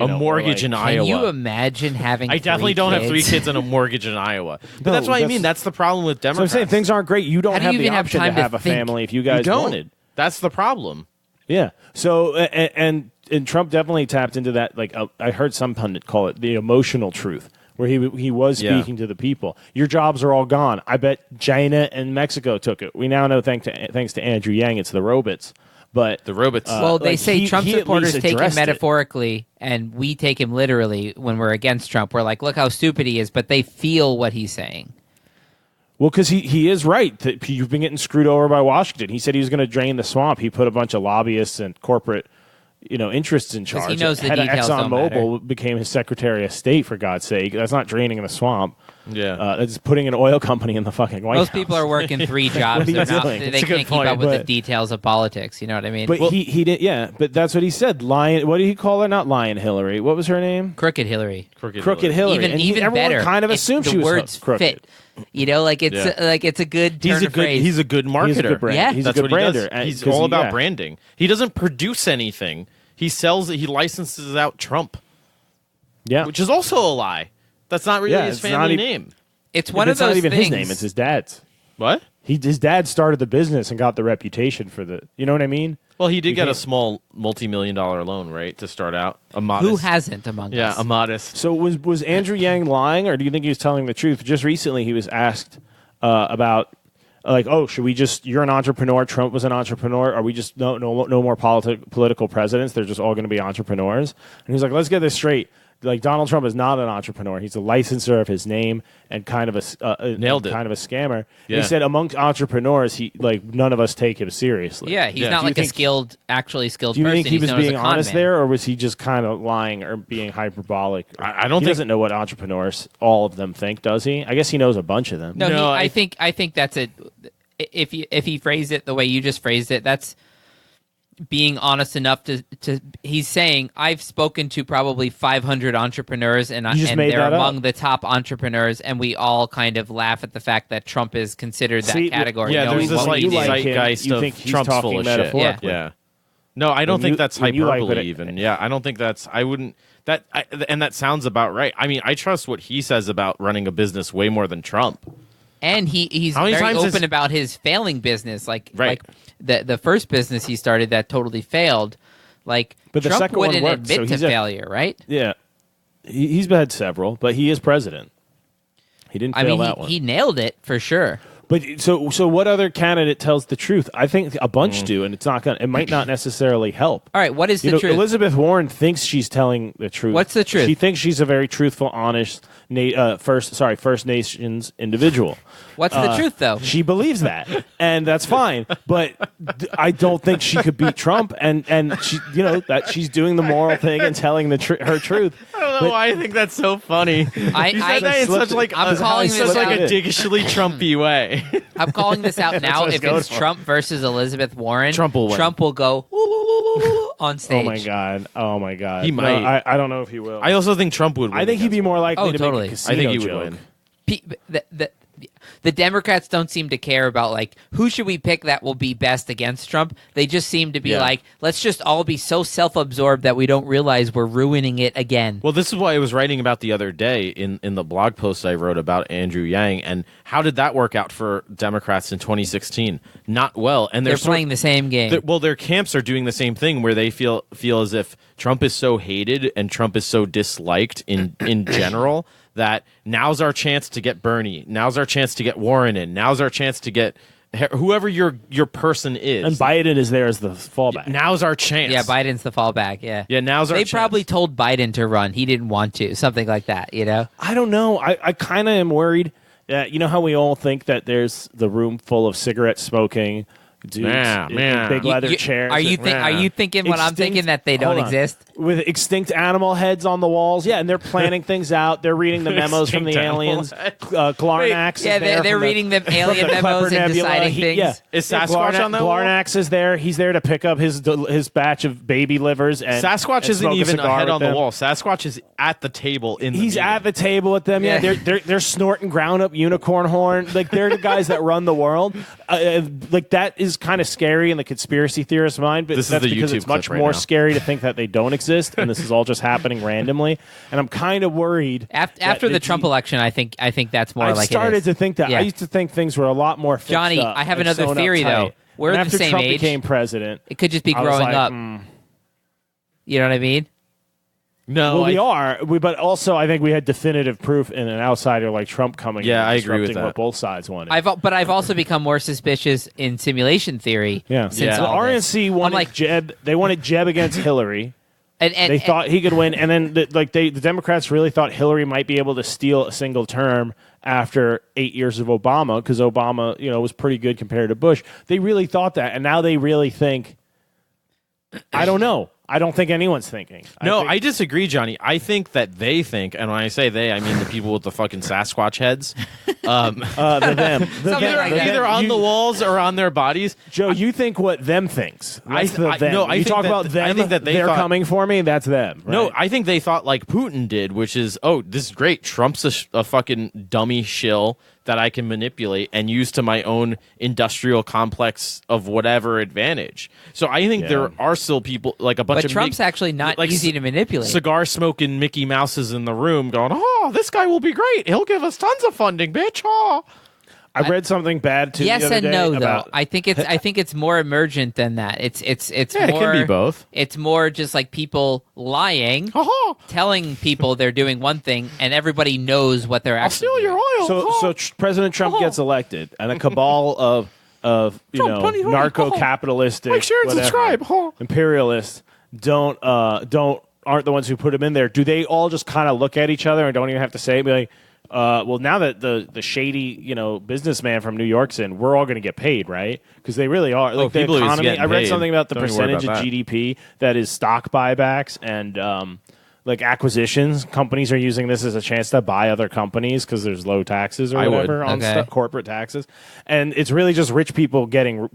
[SPEAKER 1] mortgage in Iowa.
[SPEAKER 5] Can you imagine having?
[SPEAKER 1] I definitely
[SPEAKER 5] 3
[SPEAKER 1] don't have 3
[SPEAKER 5] kids?
[SPEAKER 1] kids and a mortgage in Iowa. But
[SPEAKER 4] No,
[SPEAKER 1] that's what I
[SPEAKER 4] that's-
[SPEAKER 1] mean. That's the problem with
[SPEAKER 4] So I'm
[SPEAKER 1] Democrats.
[SPEAKER 4] saying things aren't great. You don't
[SPEAKER 5] How do
[SPEAKER 4] have
[SPEAKER 5] you
[SPEAKER 4] the
[SPEAKER 5] even have
[SPEAKER 4] option to
[SPEAKER 5] time to
[SPEAKER 4] have a
[SPEAKER 5] think?
[SPEAKER 4] family if you
[SPEAKER 1] You
[SPEAKER 4] guys
[SPEAKER 1] don't.
[SPEAKER 4] wanted.
[SPEAKER 1] That's the problem.
[SPEAKER 4] Yeah. So and Trump definitely tapped into that. Like I heard some pundit call it the emotional truth, where he was
[SPEAKER 1] Yeah.
[SPEAKER 4] speaking to the people. Your jobs are all gone. I bet China and Mexico took it. We now know thanks to Andrew Yang, it's the robots. But
[SPEAKER 1] The robots.
[SPEAKER 5] Well, they
[SPEAKER 4] like,
[SPEAKER 5] say Trump
[SPEAKER 4] he at
[SPEAKER 5] supporters
[SPEAKER 4] least
[SPEAKER 5] take him
[SPEAKER 4] addressed it.
[SPEAKER 5] metaphorically, and we take him literally when we're against Trump. We're like, look how stupid he is, but they feel what he's saying.
[SPEAKER 4] Well, because he is right. That you've been getting screwed over by Washington. He said he was going to drain the swamp. He put a bunch of lobbyists and corporate, interests in
[SPEAKER 5] 'Cause
[SPEAKER 4] charge.
[SPEAKER 5] he knows the
[SPEAKER 4] Head of
[SPEAKER 5] details don't matter.
[SPEAKER 4] ExxonMobil became his Secretary of State, for God's sake. That's not draining the swamp.
[SPEAKER 1] Yeah.
[SPEAKER 4] That's putting an oil company in the fucking White
[SPEAKER 5] Most
[SPEAKER 4] House.
[SPEAKER 5] people are working 3 jobs.
[SPEAKER 4] What are you
[SPEAKER 5] They're not,
[SPEAKER 4] doing?
[SPEAKER 5] they
[SPEAKER 1] It's a good
[SPEAKER 5] can't keep up
[SPEAKER 1] point,
[SPEAKER 5] with the
[SPEAKER 4] but-
[SPEAKER 5] details of politics. You know what I mean?
[SPEAKER 4] But he did, yeah. But that's what he said. Lion. What did he call her? Not Lion Hillary. What was her name?
[SPEAKER 5] Crooked Hillary.
[SPEAKER 4] Crooked Hillary. And
[SPEAKER 5] Even
[SPEAKER 4] everyone
[SPEAKER 5] better.
[SPEAKER 4] kind of
[SPEAKER 5] if
[SPEAKER 4] assumed
[SPEAKER 5] the
[SPEAKER 4] she was
[SPEAKER 5] words
[SPEAKER 4] crooked.
[SPEAKER 5] fit. Like it's
[SPEAKER 1] Yeah.
[SPEAKER 5] it's a good turn
[SPEAKER 1] He's a
[SPEAKER 5] of
[SPEAKER 1] good.
[SPEAKER 5] phrase.
[SPEAKER 1] He's a good marketer.
[SPEAKER 4] He's a good brand.
[SPEAKER 5] Yeah.
[SPEAKER 4] He's
[SPEAKER 1] That's
[SPEAKER 4] a good
[SPEAKER 1] what he
[SPEAKER 4] brander.
[SPEAKER 1] does. He's
[SPEAKER 4] 'Cause
[SPEAKER 1] all about
[SPEAKER 4] yeah.
[SPEAKER 1] branding. He doesn't produce anything. He sells. He licenses out Trump,
[SPEAKER 4] Yeah.
[SPEAKER 1] which is also a lie. That's not really
[SPEAKER 4] Yeah,
[SPEAKER 1] his
[SPEAKER 4] it's not
[SPEAKER 1] family
[SPEAKER 4] even-
[SPEAKER 1] name.
[SPEAKER 5] It's one
[SPEAKER 4] it's
[SPEAKER 5] of those
[SPEAKER 4] not even
[SPEAKER 5] things.
[SPEAKER 4] his name. It's his dad's.
[SPEAKER 1] What?
[SPEAKER 4] His dad started the business and got the reputation for the. You know what I mean?
[SPEAKER 1] Well, he did
[SPEAKER 4] You
[SPEAKER 1] get a
[SPEAKER 4] can't-
[SPEAKER 1] small multi-million-dollar loan, right, to start out. A modest.
[SPEAKER 5] Who hasn't among
[SPEAKER 1] Yeah,
[SPEAKER 5] us?
[SPEAKER 1] a modest.
[SPEAKER 4] So was Andrew Yang lying, or do you think he was telling the truth? Just recently, he was asked about, like, oh, should we just? You're an entrepreneur. Trump was an entrepreneur. Are we just no more political presidents? They're just all going to be entrepreneurs. And he's like, let's get this straight. Like, Donald Trump is not an entrepreneur. He's a licensor of his name and kind of a
[SPEAKER 1] Nailed it.
[SPEAKER 4] kind of a scammer.
[SPEAKER 1] Yeah.
[SPEAKER 4] He said amongst entrepreneurs, none of us take him seriously.
[SPEAKER 5] Yeah, he's
[SPEAKER 1] Yeah.
[SPEAKER 5] not
[SPEAKER 4] Do you
[SPEAKER 5] like a
[SPEAKER 4] think-
[SPEAKER 5] actually skilled
[SPEAKER 4] Do you
[SPEAKER 5] person.
[SPEAKER 4] think he
[SPEAKER 5] He's
[SPEAKER 4] was
[SPEAKER 5] known as a
[SPEAKER 4] being
[SPEAKER 5] con
[SPEAKER 4] honest
[SPEAKER 5] man.
[SPEAKER 4] there, or was he just kind of lying or being hyperbolic?
[SPEAKER 1] I don't
[SPEAKER 4] he
[SPEAKER 1] think-
[SPEAKER 4] doesn't know what entrepreneurs, all of them, think, does he? I guess he knows a bunch of them.
[SPEAKER 5] No,
[SPEAKER 1] No,
[SPEAKER 5] I think that's it. If he phrased it the way you just phrased it, that's being honest enough to he's saying I've spoken to probably 500 entrepreneurs and
[SPEAKER 4] You just
[SPEAKER 5] and
[SPEAKER 4] made
[SPEAKER 5] they're
[SPEAKER 4] that up.
[SPEAKER 5] among the top entrepreneurs, and we all kind of laugh at the fact that Trump is considered that
[SPEAKER 4] See,
[SPEAKER 5] category.
[SPEAKER 1] Yeah,
[SPEAKER 5] knowing
[SPEAKER 1] there's this
[SPEAKER 5] what
[SPEAKER 1] like
[SPEAKER 5] he did.
[SPEAKER 4] like him,
[SPEAKER 1] zeitgeist
[SPEAKER 4] you
[SPEAKER 1] of
[SPEAKER 4] think he's
[SPEAKER 1] Trump's
[SPEAKER 4] talking
[SPEAKER 1] full of shit.
[SPEAKER 4] metaphorically.
[SPEAKER 1] Yeah. No, I don't
[SPEAKER 4] When
[SPEAKER 1] think
[SPEAKER 4] you-
[SPEAKER 1] that's
[SPEAKER 4] when you like
[SPEAKER 1] hyperbole
[SPEAKER 4] what it-
[SPEAKER 1] even. Yeah, I don't think that's. I wouldn't. And that sounds about right. I mean, I trust what he says about running a business way more than Trump.
[SPEAKER 5] And he's
[SPEAKER 1] How many
[SPEAKER 5] very
[SPEAKER 1] times
[SPEAKER 5] open
[SPEAKER 1] has-
[SPEAKER 5] about his failing business, like
[SPEAKER 1] Right.
[SPEAKER 5] the first business he started that totally failed. Like,
[SPEAKER 4] But the
[SPEAKER 5] Trump
[SPEAKER 4] second one
[SPEAKER 5] wouldn't
[SPEAKER 4] worked,
[SPEAKER 5] admit
[SPEAKER 4] so
[SPEAKER 5] to
[SPEAKER 4] he's a-
[SPEAKER 5] failure, right?
[SPEAKER 4] Yeah. He's had several, but he is president. He didn't fail
[SPEAKER 5] I mean,
[SPEAKER 4] that one.
[SPEAKER 5] he nailed it for sure.
[SPEAKER 4] But so what other candidate tells the truth? I think a bunch do, and it might not necessally help.
[SPEAKER 5] All right, what is the truth?
[SPEAKER 4] Elizabeth Warren thinks she's telling the truth.
[SPEAKER 5] What's the truth?
[SPEAKER 4] She thinks she's a very truthful, honest, First Nations individual.
[SPEAKER 5] What's the truth, though?
[SPEAKER 4] She believes that, and that's fine. But I don't think she could beat Trump, and she, that she's doing the moral thing and telling her truth.
[SPEAKER 1] I don't know why I think that's so funny.
[SPEAKER 5] I-
[SPEAKER 1] You
[SPEAKER 5] I-
[SPEAKER 1] said that in such like
[SPEAKER 5] I'm calling
[SPEAKER 1] such
[SPEAKER 5] this
[SPEAKER 1] like
[SPEAKER 5] out.
[SPEAKER 1] a diggishly Trumpy way.
[SPEAKER 5] I'm calling this out now.
[SPEAKER 4] what I was
[SPEAKER 5] If
[SPEAKER 4] going
[SPEAKER 5] it's
[SPEAKER 4] for.
[SPEAKER 5] Trump versus Elizabeth Warren,
[SPEAKER 1] Trump will win.
[SPEAKER 5] Trump will go on stage.
[SPEAKER 4] Oh my god!
[SPEAKER 1] He
[SPEAKER 4] No,
[SPEAKER 1] might.
[SPEAKER 4] I don't know if he will.
[SPEAKER 1] I also think Trump would win.
[SPEAKER 4] I think he'd be
[SPEAKER 1] against
[SPEAKER 4] more likely
[SPEAKER 5] Oh,
[SPEAKER 4] to
[SPEAKER 5] totally.
[SPEAKER 4] make a
[SPEAKER 1] I
[SPEAKER 4] casino
[SPEAKER 1] think he would
[SPEAKER 4] joke.
[SPEAKER 1] win.
[SPEAKER 5] The Democrats don't seem to care about, like, who should we pick that will be best against Trump. They just seem to be
[SPEAKER 1] Yeah.
[SPEAKER 5] like, let's just all be so self-absorbed that we don't realize we're ruining it again.
[SPEAKER 1] Well, this is what I was writing about the other day in the blog post I wrote about Andrew Yang, and how did that work out for Democrats in 2016? Not well, and
[SPEAKER 5] They're playing the same game.
[SPEAKER 1] Well, their camps are doing the same thing, where they feel as if Trump is so hated and Trump is so disliked in general that now's our chance to get Bernie, now's our chance to get Warren in, now's our chance to get whoever your person is.
[SPEAKER 4] And Biden is there as the fallback.
[SPEAKER 1] Now's our chance.
[SPEAKER 5] Yeah, Biden's the fallback. Yeah,
[SPEAKER 1] now's our
[SPEAKER 5] They
[SPEAKER 1] chance.
[SPEAKER 5] probably told Biden to run. He didn't want to. Something like that. You know.
[SPEAKER 4] I don't know. I kind of am worried. You know how we all think that there's the room full of cigarette smoking dudes in big leather chairs.
[SPEAKER 5] Are you thinking what I'm thinking, that they don't exist?
[SPEAKER 4] With extinct animal heads on the walls? Yeah, and they're planning things out. They're reading the memos from the aliens. Glarnax is there.
[SPEAKER 5] They're reading the alien memos and deciding things.
[SPEAKER 4] Yeah.
[SPEAKER 1] Is Sasquatch on that wall?
[SPEAKER 4] Glarnax is there. He's there to pick up his batch of baby livers. And
[SPEAKER 1] Sasquatch isn't
[SPEAKER 4] smoke
[SPEAKER 1] even a head on the
[SPEAKER 4] them.
[SPEAKER 1] wall. Sasquatch is at the table in the
[SPEAKER 4] He's
[SPEAKER 1] meeting.
[SPEAKER 4] at the table with them. Yeah, they're snorting ground up unicorn horn. Like they're the guys that run the world. Like that is kind of scary in the conspiracy theorist mind, but
[SPEAKER 1] This is
[SPEAKER 4] that's
[SPEAKER 1] the
[SPEAKER 4] because
[SPEAKER 1] YouTube
[SPEAKER 4] it's much
[SPEAKER 1] clip right
[SPEAKER 4] more
[SPEAKER 1] now.
[SPEAKER 4] scary to think that they don't exist and this is all just happening randomly. And I'm kind of worried.
[SPEAKER 5] After the Trump election, I think that's more
[SPEAKER 4] I've
[SPEAKER 5] like
[SPEAKER 4] started
[SPEAKER 5] it is.
[SPEAKER 4] to think that.
[SPEAKER 5] Yeah.
[SPEAKER 4] I used to think things were a lot more fixed
[SPEAKER 5] Johnny,
[SPEAKER 4] up
[SPEAKER 5] I have
[SPEAKER 4] and
[SPEAKER 5] another
[SPEAKER 4] sewn up
[SPEAKER 5] theory,
[SPEAKER 4] tight.
[SPEAKER 5] though. We're
[SPEAKER 4] And
[SPEAKER 5] the
[SPEAKER 4] after
[SPEAKER 5] same
[SPEAKER 4] Trump
[SPEAKER 5] age.
[SPEAKER 4] became president,
[SPEAKER 5] It could just be
[SPEAKER 4] I was
[SPEAKER 5] growing
[SPEAKER 4] like,
[SPEAKER 5] up. You know what I mean?
[SPEAKER 1] No,
[SPEAKER 4] well, we are, but also I think we had definitive proof in an outsider like Trump coming.
[SPEAKER 1] Yeah,
[SPEAKER 4] in and
[SPEAKER 1] I agree with
[SPEAKER 4] disrupting
[SPEAKER 1] that.
[SPEAKER 4] What both sides wanted.
[SPEAKER 5] I've also become more suspicious in simulation theory.
[SPEAKER 4] Yeah,
[SPEAKER 5] since
[SPEAKER 4] The
[SPEAKER 5] all this.
[SPEAKER 4] RNC wanted
[SPEAKER 5] I'm like,
[SPEAKER 4] Jeb. They wanted Jeb against Hillary.
[SPEAKER 5] and
[SPEAKER 4] They thought he could win, and then the Democrats really thought Hillary might be able to steal a single term after 8 years of Obama, because Obama, was pretty good compared to Bush. They really thought that, and now they really think. I don't know. I don't think anyone's thinking.
[SPEAKER 1] I disagree, Johnny. I think that they think, and when I say they, I mean the people with the fucking Sasquatch heads.
[SPEAKER 4] The them.
[SPEAKER 5] Something like that.
[SPEAKER 1] Either on the walls or on their bodies.
[SPEAKER 4] Joe, you think what them thinks. That's the them.
[SPEAKER 1] No, I
[SPEAKER 4] you
[SPEAKER 1] think
[SPEAKER 4] talk
[SPEAKER 1] that-
[SPEAKER 4] about them,
[SPEAKER 1] I think that
[SPEAKER 4] they're
[SPEAKER 1] thought-
[SPEAKER 4] coming for me, that's them. Right?
[SPEAKER 1] No, I think they thought like Putin did, which is, this is great. Trump's a fucking dummy shill that I can manipulate and use to my own industrial complex of whatever advantage. So I think there are still people, like a bunch
[SPEAKER 5] but
[SPEAKER 1] of
[SPEAKER 5] Trump's actually not
[SPEAKER 1] like
[SPEAKER 5] easy to manipulate.
[SPEAKER 1] cigar smoking Mickey Mouses in the room going, this guy will be great. He'll give us tons of funding, bitch.
[SPEAKER 4] I read something bad too.
[SPEAKER 5] Yes
[SPEAKER 4] the other
[SPEAKER 5] and
[SPEAKER 4] day
[SPEAKER 5] no,
[SPEAKER 4] about,
[SPEAKER 5] though. I think it's more emergent than that. It's
[SPEAKER 1] Yeah,
[SPEAKER 5] more,
[SPEAKER 1] it can be both.
[SPEAKER 5] It's more just like people lying, telling people they're doing one thing, and everybody knows what they're
[SPEAKER 1] I'll
[SPEAKER 5] actually
[SPEAKER 1] steal your
[SPEAKER 5] doing.
[SPEAKER 1] oil.
[SPEAKER 4] So President Trump gets elected, and a cabal of narco-capitalistic,
[SPEAKER 1] Like, share and
[SPEAKER 4] whatever,
[SPEAKER 1] subscribe.
[SPEAKER 4] imperialists aren't the ones who put him in there. Do they all just kind of look at each other and don't even have to say it? Be like, well, now that the shady businessman from New York's in, we're all going to get paid, right? Because they really are. Like the
[SPEAKER 1] people are just
[SPEAKER 4] economy.
[SPEAKER 1] getting
[SPEAKER 4] I read
[SPEAKER 1] paid.
[SPEAKER 4] something about the
[SPEAKER 1] Don't even worry
[SPEAKER 4] percentage
[SPEAKER 1] about
[SPEAKER 4] of
[SPEAKER 1] that.
[SPEAKER 4] GDP that is stock buybacks and like acquisitions. Companies are using this as a chance to buy other companies because there's low taxes or
[SPEAKER 1] I would.
[SPEAKER 4] whatever on
[SPEAKER 5] Okay.
[SPEAKER 4] corporate taxes, and it's really just rich people getting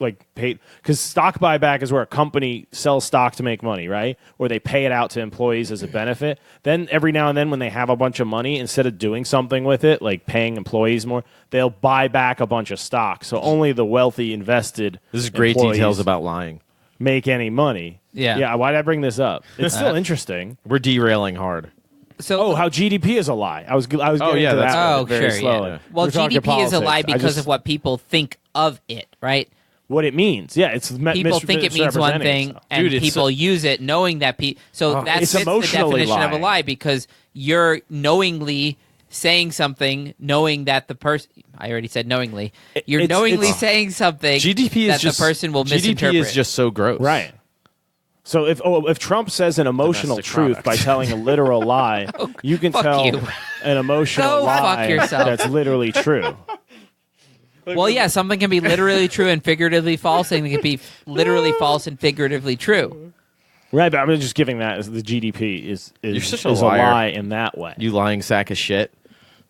[SPEAKER 4] like paid, because stock buyback is where a company sells stock to make money, right? Or they pay it out to employees as a benefit. Then every now and then, when they have a bunch of money, instead of doing something with it, like paying employees more, they'll buy back a bunch of stock. So only the wealthy invested.
[SPEAKER 1] This is great
[SPEAKER 4] employees
[SPEAKER 1] details about lying.
[SPEAKER 4] make any money.
[SPEAKER 5] Yeah.
[SPEAKER 4] Why'd I bring this up? It's still interesting.
[SPEAKER 1] We're derailing hard.
[SPEAKER 5] So
[SPEAKER 4] How GDP is a lie. I was getting
[SPEAKER 1] yeah,
[SPEAKER 4] to
[SPEAKER 1] that's
[SPEAKER 4] that
[SPEAKER 5] Oh,
[SPEAKER 4] very
[SPEAKER 5] sure,
[SPEAKER 4] slowly.
[SPEAKER 5] yeah. Well,
[SPEAKER 4] We're talking
[SPEAKER 5] GDP is a lie
[SPEAKER 4] politics.
[SPEAKER 5] because of what people think of it, right?
[SPEAKER 4] What it means. Yeah, it's
[SPEAKER 5] People think it means one thing,
[SPEAKER 4] stuff.
[SPEAKER 5] and
[SPEAKER 1] Dude, it's
[SPEAKER 5] people use it knowing that. So
[SPEAKER 4] it's
[SPEAKER 5] that's the
[SPEAKER 4] emotionally
[SPEAKER 5] definition of a
[SPEAKER 4] lying.
[SPEAKER 5] lie, because you're knowingly saying something, knowing that the person. I already said knowingly. You're
[SPEAKER 4] it's-
[SPEAKER 5] knowingly
[SPEAKER 4] it's-
[SPEAKER 5] saying something
[SPEAKER 1] GDP is
[SPEAKER 5] that
[SPEAKER 1] just
[SPEAKER 5] the person will misinterpret.
[SPEAKER 1] GDP is just so gross.
[SPEAKER 4] Right. So if Trump says an emotional
[SPEAKER 1] Domestic
[SPEAKER 4] truth
[SPEAKER 1] product.
[SPEAKER 4] by telling a literal lie, you can
[SPEAKER 5] fuck
[SPEAKER 4] tell
[SPEAKER 5] you.
[SPEAKER 4] an emotional
[SPEAKER 5] Go fuck
[SPEAKER 4] lie
[SPEAKER 5] yourself.
[SPEAKER 4] that's literally true.
[SPEAKER 5] Well, yeah, something can be literally true and figuratively false, and it can be literally false and figuratively true.
[SPEAKER 4] Right, but I'm just giving that as the GDP is
[SPEAKER 1] You're such a
[SPEAKER 4] is a
[SPEAKER 1] liar.
[SPEAKER 4] lie in that way.
[SPEAKER 1] You lying sack of shit.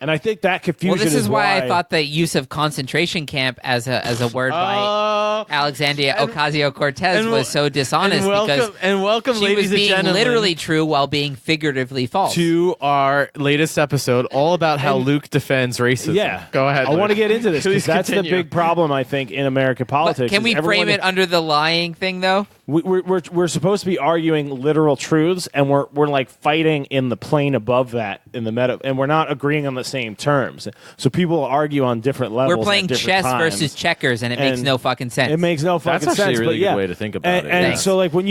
[SPEAKER 4] And I think that confusion
[SPEAKER 5] Well, this is why I
[SPEAKER 4] why
[SPEAKER 5] thought the use of concentration camp as a word by Alexandria Ocasio-Cortez was so dishonest, because
[SPEAKER 1] welcome,
[SPEAKER 5] she
[SPEAKER 1] ladies
[SPEAKER 5] was
[SPEAKER 1] and
[SPEAKER 5] being
[SPEAKER 1] gentlemen,
[SPEAKER 5] literally true while being figuratively false.
[SPEAKER 1] to our latest episode, all about how Luke defends racism.
[SPEAKER 4] Yeah.
[SPEAKER 1] Go ahead.
[SPEAKER 4] I want to
[SPEAKER 1] Luke.
[SPEAKER 4] get into this
[SPEAKER 1] Please
[SPEAKER 4] because that's
[SPEAKER 1] continue.
[SPEAKER 4] the big problem, I think, in American
[SPEAKER 5] But
[SPEAKER 4] politics.
[SPEAKER 5] can
[SPEAKER 4] is
[SPEAKER 5] we
[SPEAKER 4] everyone
[SPEAKER 5] frame it under the lying thing, though?
[SPEAKER 4] we're supposed to be arguing literal truths, and we're like fighting in the plane above that in the meta, and we're not agreeing on the same terms. So people argue on different levels.
[SPEAKER 5] We're playing
[SPEAKER 4] at different
[SPEAKER 5] chess
[SPEAKER 4] times.
[SPEAKER 5] versus checkers, and it makes no fucking sense.
[SPEAKER 4] It makes no fucking
[SPEAKER 1] That's
[SPEAKER 4] sense.
[SPEAKER 1] actually a really
[SPEAKER 4] but
[SPEAKER 1] good way to think about it.
[SPEAKER 4] And
[SPEAKER 1] Yeah.
[SPEAKER 4] so, like when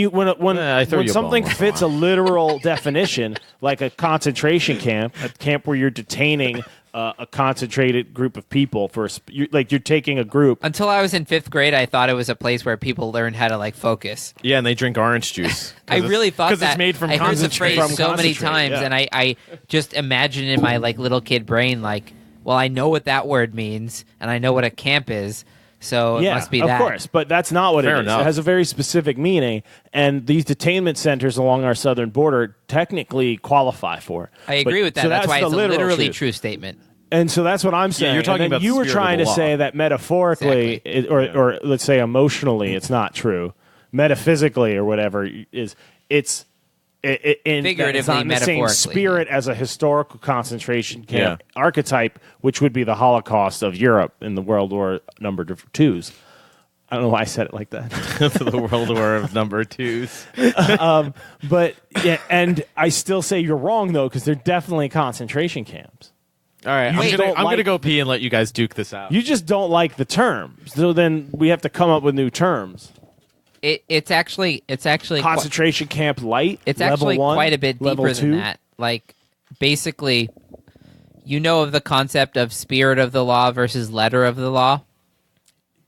[SPEAKER 1] I throw you a
[SPEAKER 4] something
[SPEAKER 1] bone.
[SPEAKER 4] fits a literal definition, like a concentration camp, a camp where you're detaining a concentrated group of people for you're taking a group.
[SPEAKER 5] Until I was in 5th grade, I thought it was a place where people learned how to like focus.
[SPEAKER 1] Yeah, and they drink orange juice.
[SPEAKER 5] I really thought that.
[SPEAKER 1] Because it's made from
[SPEAKER 5] I heard the
[SPEAKER 1] concentrate.
[SPEAKER 5] phrase so many
[SPEAKER 4] concentrate,
[SPEAKER 5] times,
[SPEAKER 4] yeah.
[SPEAKER 5] and I just imagined in my like little kid brain, like, well, I know what that word means, and I know what a camp is, so it must be
[SPEAKER 4] of
[SPEAKER 5] that.
[SPEAKER 4] course, but that's not what
[SPEAKER 1] Fair
[SPEAKER 4] it is.
[SPEAKER 1] enough.
[SPEAKER 4] It has a very specific meaning, and these detainment centers along our southern border technically qualify for it.
[SPEAKER 5] I agree with that.
[SPEAKER 4] So
[SPEAKER 5] that's why
[SPEAKER 4] the
[SPEAKER 5] it's a
[SPEAKER 4] literal
[SPEAKER 5] literally
[SPEAKER 4] truth.
[SPEAKER 5] true statement.
[SPEAKER 4] And so that's what I'm saying.
[SPEAKER 1] you're talking
[SPEAKER 4] And then
[SPEAKER 1] about
[SPEAKER 4] you
[SPEAKER 1] the
[SPEAKER 4] were
[SPEAKER 1] spirit
[SPEAKER 4] trying
[SPEAKER 1] of
[SPEAKER 4] to
[SPEAKER 1] the
[SPEAKER 4] say
[SPEAKER 1] law.
[SPEAKER 4] that metaphorically,
[SPEAKER 5] Exactly.
[SPEAKER 4] or let's say emotionally, it's not true. Metaphysically, or whatever, it's it's not in
[SPEAKER 5] Figuratively,
[SPEAKER 4] the same
[SPEAKER 5] metaphorically,
[SPEAKER 4] spirit as a historical concentration camp archetype, which would be the Holocaust of Europe in the World War number twos. I don't know why I said it like that.
[SPEAKER 1] The World War of number twos.
[SPEAKER 4] But yeah, and I still say you're wrong though, because they're definitely concentration camps.
[SPEAKER 1] All right, I'm
[SPEAKER 4] just
[SPEAKER 1] gonna
[SPEAKER 4] don't like-
[SPEAKER 1] go pee and let you guys duke this out.
[SPEAKER 4] You just don't like the term, so then we have to come up with new terms.
[SPEAKER 5] It's actually
[SPEAKER 4] Concentration camp light.
[SPEAKER 5] It's
[SPEAKER 4] level
[SPEAKER 5] actually
[SPEAKER 4] 1,
[SPEAKER 5] quite a bit
[SPEAKER 4] level
[SPEAKER 5] deeper than
[SPEAKER 4] 2.
[SPEAKER 5] that. Like, basically, you know of the concept of spirit of the law versus letter of the law.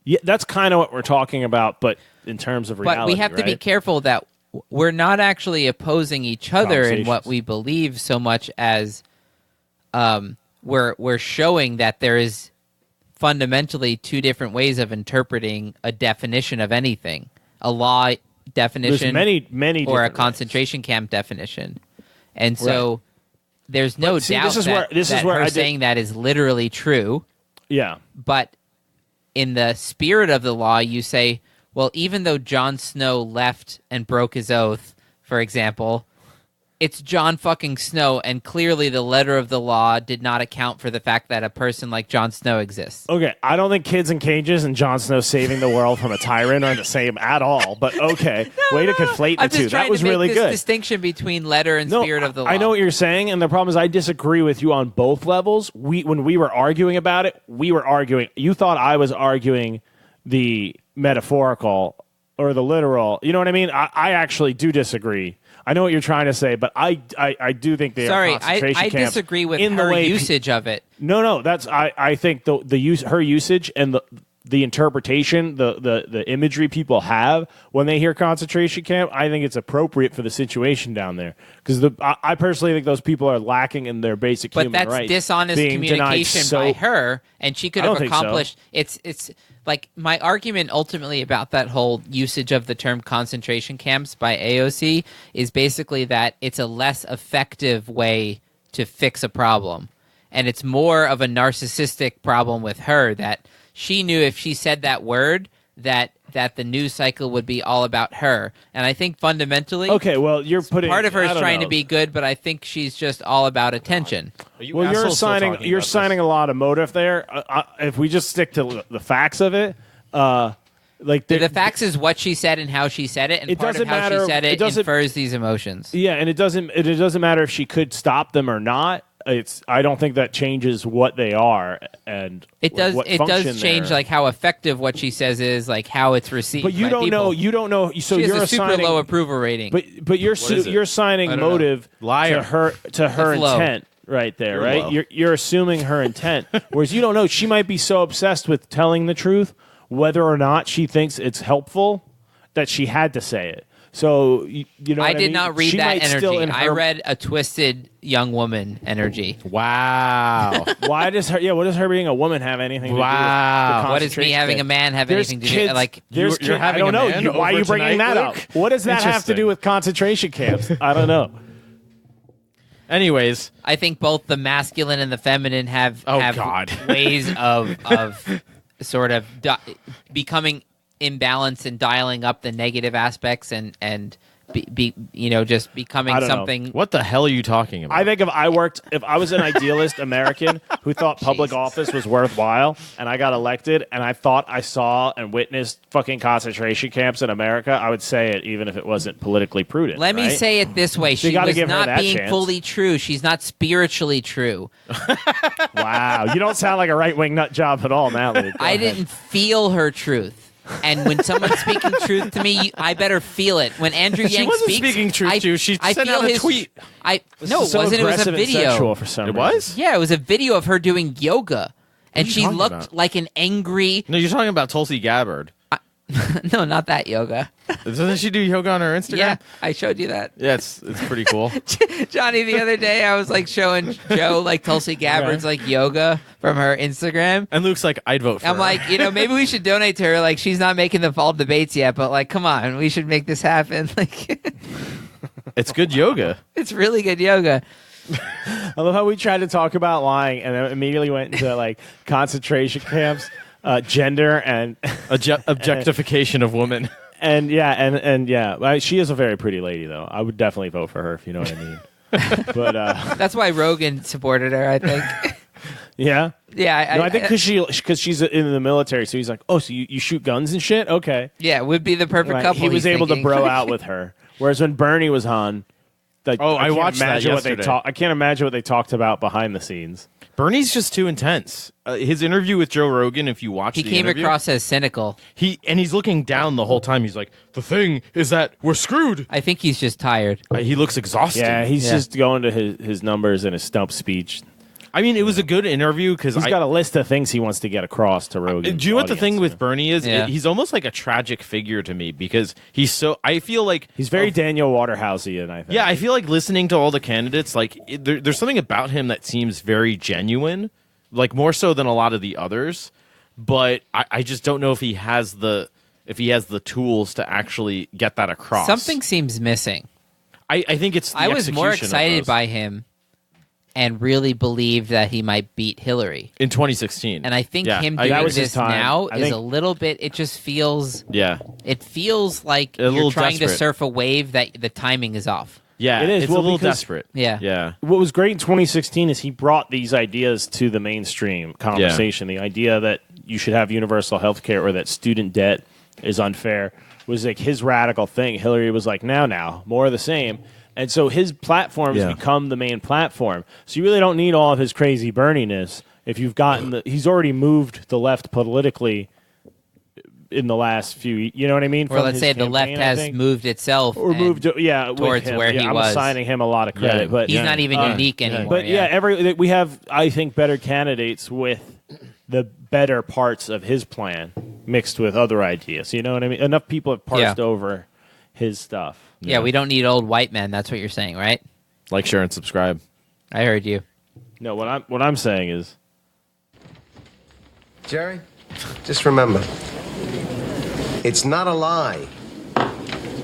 [SPEAKER 4] Yeah, that's kind of what we're talking about, but in terms of reality.
[SPEAKER 5] But we have to be
[SPEAKER 4] right?
[SPEAKER 5] careful that we're not actually opposing each other in what
[SPEAKER 4] Conversations.
[SPEAKER 5] we believe so much as we're showing that there is fundamentally two different ways of interpreting a definition of anything. A law definition
[SPEAKER 4] many
[SPEAKER 5] or a
[SPEAKER 4] different
[SPEAKER 5] concentration camp definition. And so there's no
[SPEAKER 4] But see,
[SPEAKER 5] doubt
[SPEAKER 4] this is
[SPEAKER 5] that,
[SPEAKER 4] where
[SPEAKER 5] her
[SPEAKER 4] I did-
[SPEAKER 5] saying that is literally true.
[SPEAKER 4] Yeah.
[SPEAKER 5] But in the spirit of the law, you say, well, even though Jon Snow left and broke his oath, for example, it's Jon fucking Snow, and clearly the letter of the law did not account for the fact that a person like Jon Snow exists.
[SPEAKER 4] Okay, I don't think Kids in Cages and Jon Snow saving the world from a tyrant are the same at all. But okay, way to conflate the
[SPEAKER 5] I'm
[SPEAKER 4] two.
[SPEAKER 5] just trying
[SPEAKER 4] That was
[SPEAKER 5] to make
[SPEAKER 4] really
[SPEAKER 5] this
[SPEAKER 4] good.
[SPEAKER 5] distinction between letter and spirit of the law.
[SPEAKER 4] I know what you're saying, and the problem is I disagree with you on both levels. When we were arguing about it, we were arguing. You thought I was arguing the metaphorical or the literal. You know what I mean? I actually do disagree. I know what you're trying to say, but I do think they
[SPEAKER 5] Sorry,
[SPEAKER 4] are concentration
[SPEAKER 5] I
[SPEAKER 4] camps
[SPEAKER 5] disagree with
[SPEAKER 4] in the
[SPEAKER 5] her
[SPEAKER 4] way
[SPEAKER 5] usage of it.
[SPEAKER 4] No, that's I think the use her usage and the interpretation, the imagery people have when they hear concentration camp, I think it's appropriate for the situation down there. Because I personally think those people are lacking in their basic
[SPEAKER 5] But
[SPEAKER 4] human
[SPEAKER 5] that's
[SPEAKER 4] rights.
[SPEAKER 5] dishonest
[SPEAKER 4] being denied
[SPEAKER 5] communication by her, and she could
[SPEAKER 4] I
[SPEAKER 5] have
[SPEAKER 4] don't think so.
[SPEAKER 5] accomplished. It's like my argument ultimately about that whole usage of the term concentration camps by AOC is basically that it's a less effective way to fix a problem, and it's more of a narcissistic problem with her that she knew if she said that word that the news cycle would be all about her. And I think fundamentally,
[SPEAKER 4] Okay, well, you're putting
[SPEAKER 5] part of her
[SPEAKER 4] I
[SPEAKER 5] is
[SPEAKER 4] don't
[SPEAKER 5] trying
[SPEAKER 4] know.
[SPEAKER 5] to be good, but I think she's just all about attention.
[SPEAKER 4] Well, you're assigning a lot of motive there. If we just stick to the facts of it, like
[SPEAKER 5] The facts is what she said and how she said it, and
[SPEAKER 4] It
[SPEAKER 5] part of
[SPEAKER 4] doesn't
[SPEAKER 5] how
[SPEAKER 4] matter-
[SPEAKER 5] she said
[SPEAKER 4] it
[SPEAKER 5] it
[SPEAKER 4] doesn't-
[SPEAKER 5] infers these emotions.
[SPEAKER 4] Yeah, and it doesn't matter if she could stop them or not. I don't think that changes what they are and
[SPEAKER 5] It does.
[SPEAKER 4] What
[SPEAKER 5] It
[SPEAKER 4] function
[SPEAKER 5] does change
[SPEAKER 4] they're-
[SPEAKER 5] like how effective what she says is, like how it's received.
[SPEAKER 4] But you
[SPEAKER 5] by
[SPEAKER 4] don't
[SPEAKER 5] people.
[SPEAKER 4] know. You don't know. So
[SPEAKER 5] She has
[SPEAKER 4] you're
[SPEAKER 5] a super
[SPEAKER 4] assigning
[SPEAKER 5] low approval rating.
[SPEAKER 4] But you're
[SPEAKER 1] is it?
[SPEAKER 4] you're assigning
[SPEAKER 1] I don't know.
[SPEAKER 4] motive
[SPEAKER 1] Liar.
[SPEAKER 4] to her
[SPEAKER 5] It's low.
[SPEAKER 4] intent right there,
[SPEAKER 1] You're
[SPEAKER 4] right?
[SPEAKER 1] low.
[SPEAKER 4] You're assuming her intent, whereas you don't know. She might be so obsessed with telling the truth, whether or not she thinks it's helpful, that she had to say it. So you know,
[SPEAKER 5] I
[SPEAKER 4] what
[SPEAKER 5] did
[SPEAKER 4] mean?
[SPEAKER 5] not read
[SPEAKER 4] She
[SPEAKER 5] that
[SPEAKER 4] might still
[SPEAKER 5] energy.
[SPEAKER 4] in
[SPEAKER 5] I
[SPEAKER 4] her-
[SPEAKER 5] read a twisted young woman energy.
[SPEAKER 1] Wow.
[SPEAKER 4] Why does her? Yeah, what does her being a woman have anything to
[SPEAKER 1] Wow.
[SPEAKER 4] do with the
[SPEAKER 5] What does me
[SPEAKER 4] concentration
[SPEAKER 5] having a
[SPEAKER 4] camp?
[SPEAKER 5] man have
[SPEAKER 4] There's
[SPEAKER 5] anything to
[SPEAKER 4] kids,
[SPEAKER 5] do? Like
[SPEAKER 4] there's
[SPEAKER 1] You're
[SPEAKER 4] kids, I
[SPEAKER 1] having
[SPEAKER 4] don't
[SPEAKER 1] a
[SPEAKER 4] know.
[SPEAKER 1] man
[SPEAKER 4] Why are you
[SPEAKER 1] over
[SPEAKER 4] bringing
[SPEAKER 1] tonight,
[SPEAKER 4] that
[SPEAKER 1] Luke?
[SPEAKER 4] up? What does that have to
[SPEAKER 1] Interesting.
[SPEAKER 4] do with concentration camps? I don't know.
[SPEAKER 1] Anyways,
[SPEAKER 5] I think both the masculine and the feminine have
[SPEAKER 1] God.
[SPEAKER 5] ways of sort of becoming imbalanced and dialing up the negative aspects and just becoming
[SPEAKER 4] I don't know.
[SPEAKER 5] something.
[SPEAKER 1] What the hell are you talking about?
[SPEAKER 4] I think if I was an idealist American who thought public office was worthwhile, and I got elected, and I thought I saw and witnessed fucking concentration camps in America, I would say it even if it wasn't politically prudent.
[SPEAKER 5] Let me
[SPEAKER 4] right?
[SPEAKER 5] say it this way:
[SPEAKER 4] So you
[SPEAKER 5] she
[SPEAKER 4] gotta
[SPEAKER 5] was
[SPEAKER 4] give her
[SPEAKER 5] not
[SPEAKER 4] that
[SPEAKER 5] being
[SPEAKER 4] chance.
[SPEAKER 5] fully true. She's not spiritually true.
[SPEAKER 4] Wow, you don't sound like a right wing nut job at all now, Luke. Go
[SPEAKER 5] I
[SPEAKER 4] ahead.
[SPEAKER 5] didn't feel her truth. And when someone's speaking truth to me, I better feel it. When Andrew
[SPEAKER 1] She
[SPEAKER 5] Yang
[SPEAKER 1] wasn't
[SPEAKER 5] speaks,
[SPEAKER 1] speaking truth to you. She
[SPEAKER 5] I
[SPEAKER 1] sent
[SPEAKER 5] feel
[SPEAKER 1] out a
[SPEAKER 5] his,
[SPEAKER 1] tweet.
[SPEAKER 5] No, it
[SPEAKER 4] So
[SPEAKER 5] wasn't. It was a
[SPEAKER 4] aggressive and
[SPEAKER 5] video.
[SPEAKER 4] sexual for some
[SPEAKER 1] It
[SPEAKER 4] reason.
[SPEAKER 1] was?
[SPEAKER 5] Yeah, it was a video of her doing yoga, and
[SPEAKER 1] are you
[SPEAKER 5] she
[SPEAKER 1] talking
[SPEAKER 5] looked
[SPEAKER 1] about?
[SPEAKER 5] like an angry.
[SPEAKER 1] No, you're talking about Tulsi Gabbard.
[SPEAKER 5] No, not that yoga.
[SPEAKER 1] Doesn't she do yoga on her Instagram?
[SPEAKER 5] Yeah, I showed you that.
[SPEAKER 1] Yeah, it's pretty cool.
[SPEAKER 5] Johnny, the other day I was like showing Joe like Tulsi Gabbard's like yoga from her Instagram.
[SPEAKER 1] And Luke's like, I'd vote for
[SPEAKER 5] I'm
[SPEAKER 1] her.
[SPEAKER 5] like, maybe we should donate to her. Like, she's not making the fall debates yet, but like, come on, we should make this happen. Like,
[SPEAKER 1] It's good yoga.
[SPEAKER 5] it's really good yoga.
[SPEAKER 4] I love how we tried to talk about lying and then immediately went into like concentration camps, gender, and
[SPEAKER 1] Objectification of women.
[SPEAKER 4] and yeah. Well, she is a very pretty lady, though. I would definitely vote for her if you know what I mean. But
[SPEAKER 5] That's why Rogan supported her, I think.
[SPEAKER 4] yeah,
[SPEAKER 5] Yeah,
[SPEAKER 4] I think because she's in the military, so he's like, oh, so you shoot guns and shit? Okay,
[SPEAKER 5] yeah, would be the perfect
[SPEAKER 4] Right.
[SPEAKER 5] couple.
[SPEAKER 4] He was
[SPEAKER 5] he's
[SPEAKER 4] able to
[SPEAKER 5] thinking.
[SPEAKER 4] bro out with her, whereas when Bernie was on. Like,
[SPEAKER 1] Oh, I
[SPEAKER 4] can't
[SPEAKER 1] watched that
[SPEAKER 4] imagine what they
[SPEAKER 1] yesterday.
[SPEAKER 4] I can't imagine what they talked about behind the scenes.
[SPEAKER 1] Bernie's just too intense. His interview with Joe Rogan, if you watch
[SPEAKER 5] He
[SPEAKER 1] the
[SPEAKER 5] came
[SPEAKER 1] interview,
[SPEAKER 5] across as cynical.
[SPEAKER 1] he's looking down the whole time. He's like, the thing is that we're screwed.
[SPEAKER 5] I think he's just tired.
[SPEAKER 1] He looks exhausted.
[SPEAKER 4] Yeah, he's
[SPEAKER 5] Yeah.
[SPEAKER 4] just going to his numbers and his stump speech.
[SPEAKER 1] I mean, it was a good interview because
[SPEAKER 4] He's got a list of things he wants to get across to Rogan.
[SPEAKER 1] Do you know what the thing with Bernie is?
[SPEAKER 5] Yeah.
[SPEAKER 1] He's almost like a tragic figure to me because he's so. I feel like
[SPEAKER 4] He's very Daniel Waterhouseian, I think.
[SPEAKER 1] Yeah, I feel like listening to all the candidates, like there's something about him that seems very genuine, like more so than a lot of the others. But I just don't know if he has the tools to actually get that across.
[SPEAKER 5] Something seems missing.
[SPEAKER 1] I think it's. The
[SPEAKER 5] I was more
[SPEAKER 1] execution of
[SPEAKER 5] excited
[SPEAKER 1] those.
[SPEAKER 5] by him and really believed that he might beat Hillary.
[SPEAKER 1] In 2016.
[SPEAKER 5] And I think
[SPEAKER 1] Yeah,
[SPEAKER 5] him
[SPEAKER 1] I-
[SPEAKER 5] doing
[SPEAKER 1] that
[SPEAKER 4] was his
[SPEAKER 5] this
[SPEAKER 4] time.
[SPEAKER 5] now
[SPEAKER 4] I
[SPEAKER 5] is
[SPEAKER 4] think-
[SPEAKER 5] a little bit. It just feels.
[SPEAKER 1] Yeah.
[SPEAKER 5] It feels like
[SPEAKER 1] A
[SPEAKER 5] you're
[SPEAKER 1] little
[SPEAKER 5] trying to
[SPEAKER 1] desperate.
[SPEAKER 5] surf a wave that the timing is off.
[SPEAKER 1] Yeah,
[SPEAKER 4] It is.
[SPEAKER 1] it's
[SPEAKER 4] Well,
[SPEAKER 1] a little
[SPEAKER 4] because-
[SPEAKER 1] desperate.
[SPEAKER 5] Yeah.
[SPEAKER 1] Yeah.
[SPEAKER 4] What was great in 2016 is he brought these ideas to the mainstream conversation. The idea that you should have universal health care or that student debt is unfair was like his radical thing. Hillary was like, now, more of the same. And so his platforms
[SPEAKER 1] Yeah.
[SPEAKER 4] become the main platform. So you really don't need all of his crazy Bernie-ness if you've gotten he's already moved the left politically in the last few, you know what I mean?
[SPEAKER 5] Or
[SPEAKER 4] From
[SPEAKER 5] let's
[SPEAKER 4] his
[SPEAKER 5] say the left
[SPEAKER 4] campaign, I
[SPEAKER 5] has
[SPEAKER 4] think.
[SPEAKER 5] moved itself.
[SPEAKER 4] Or
[SPEAKER 5] and-
[SPEAKER 4] moved, with
[SPEAKER 5] towards
[SPEAKER 4] him.
[SPEAKER 5] where he
[SPEAKER 4] I'm
[SPEAKER 5] was.
[SPEAKER 4] assigning him a lot of credit,
[SPEAKER 1] Yeah.
[SPEAKER 4] but
[SPEAKER 5] He's not even unique anymore.
[SPEAKER 4] But we have, I think, better candidates with the better parts of his plan mixed with other ideas. You know what I mean? Enough people have parsed
[SPEAKER 5] Yeah.
[SPEAKER 4] over his stuff.
[SPEAKER 5] Yeah, we don't need old white men. That's what you're saying, right?
[SPEAKER 1] Like, share, and subscribe.
[SPEAKER 5] I heard you.
[SPEAKER 4] No, what I'm saying is,
[SPEAKER 9] Jerry, just remember, it's not a lie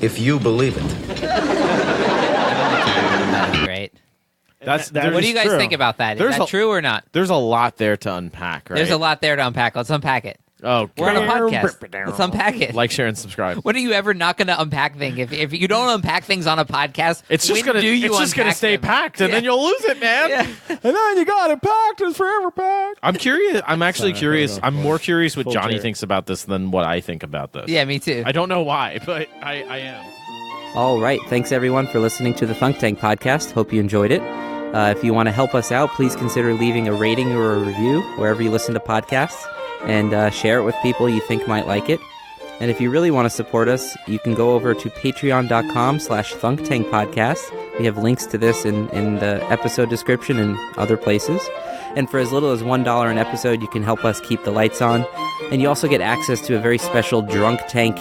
[SPEAKER 9] if you believe it.
[SPEAKER 5] That's great.
[SPEAKER 1] That's
[SPEAKER 4] That
[SPEAKER 5] What
[SPEAKER 4] is
[SPEAKER 5] do you guys
[SPEAKER 4] true.
[SPEAKER 5] think about that? Is
[SPEAKER 1] There's
[SPEAKER 5] that
[SPEAKER 1] a-
[SPEAKER 5] true or not?
[SPEAKER 1] There's a lot there to unpack, right?
[SPEAKER 5] There's a lot there to unpack. Let's unpack it.
[SPEAKER 1] Oh,
[SPEAKER 5] We're on a
[SPEAKER 1] God.
[SPEAKER 5] podcast. Let's unpack it.
[SPEAKER 1] Like, share, and subscribe.
[SPEAKER 5] When are you ever not going to unpack things? If you don't unpack things on a podcast,
[SPEAKER 1] It's just
[SPEAKER 5] when
[SPEAKER 1] gonna
[SPEAKER 5] do you
[SPEAKER 1] it's just gonna
[SPEAKER 5] unpack
[SPEAKER 1] stay
[SPEAKER 5] them?
[SPEAKER 1] packed, and then
[SPEAKER 5] Yeah.
[SPEAKER 1] you'll lose it, man.
[SPEAKER 5] Yeah.
[SPEAKER 4] and then you got it packed. It's forever packed.
[SPEAKER 1] I'm curious. I'm actually
[SPEAKER 4] Sorry,
[SPEAKER 1] curious.
[SPEAKER 4] I
[SPEAKER 1] I'm more curious what
[SPEAKER 4] Full
[SPEAKER 1] Johnny
[SPEAKER 4] Jerry.
[SPEAKER 1] thinks about this than what I think about this.
[SPEAKER 5] Yeah, me too.
[SPEAKER 1] I don't know why, but I am.
[SPEAKER 10] All right. Thanks, everyone, for listening to the Thunk Tank podcast. Hope you enjoyed it. If you want to help us out, please consider leaving a rating or a review wherever you listen to podcasts, and share it with people you think might like it. And if you really want to support us, you can go over to patreon.com/thunktankpodcast. We have links to this in the episode description and other places. And for as little as $1 an episode, you can help us keep the lights on. And you also get access to a very special Drunk Tank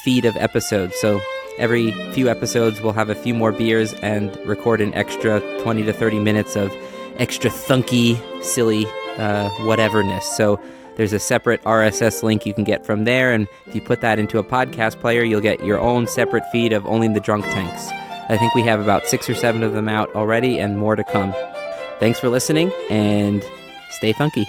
[SPEAKER 10] feed of episodes. So every few episodes, we'll have a few more beers and record an extra 20 to 30 minutes of extra thunky, silly whateverness. So there's a separate RSS link you can get from there, and if you put that into a podcast player, you'll get your own separate feed of only the Drunk Tanks. I think we have about 6 or 7 of them out already, and more to come. Thanks for listening, and stay funky.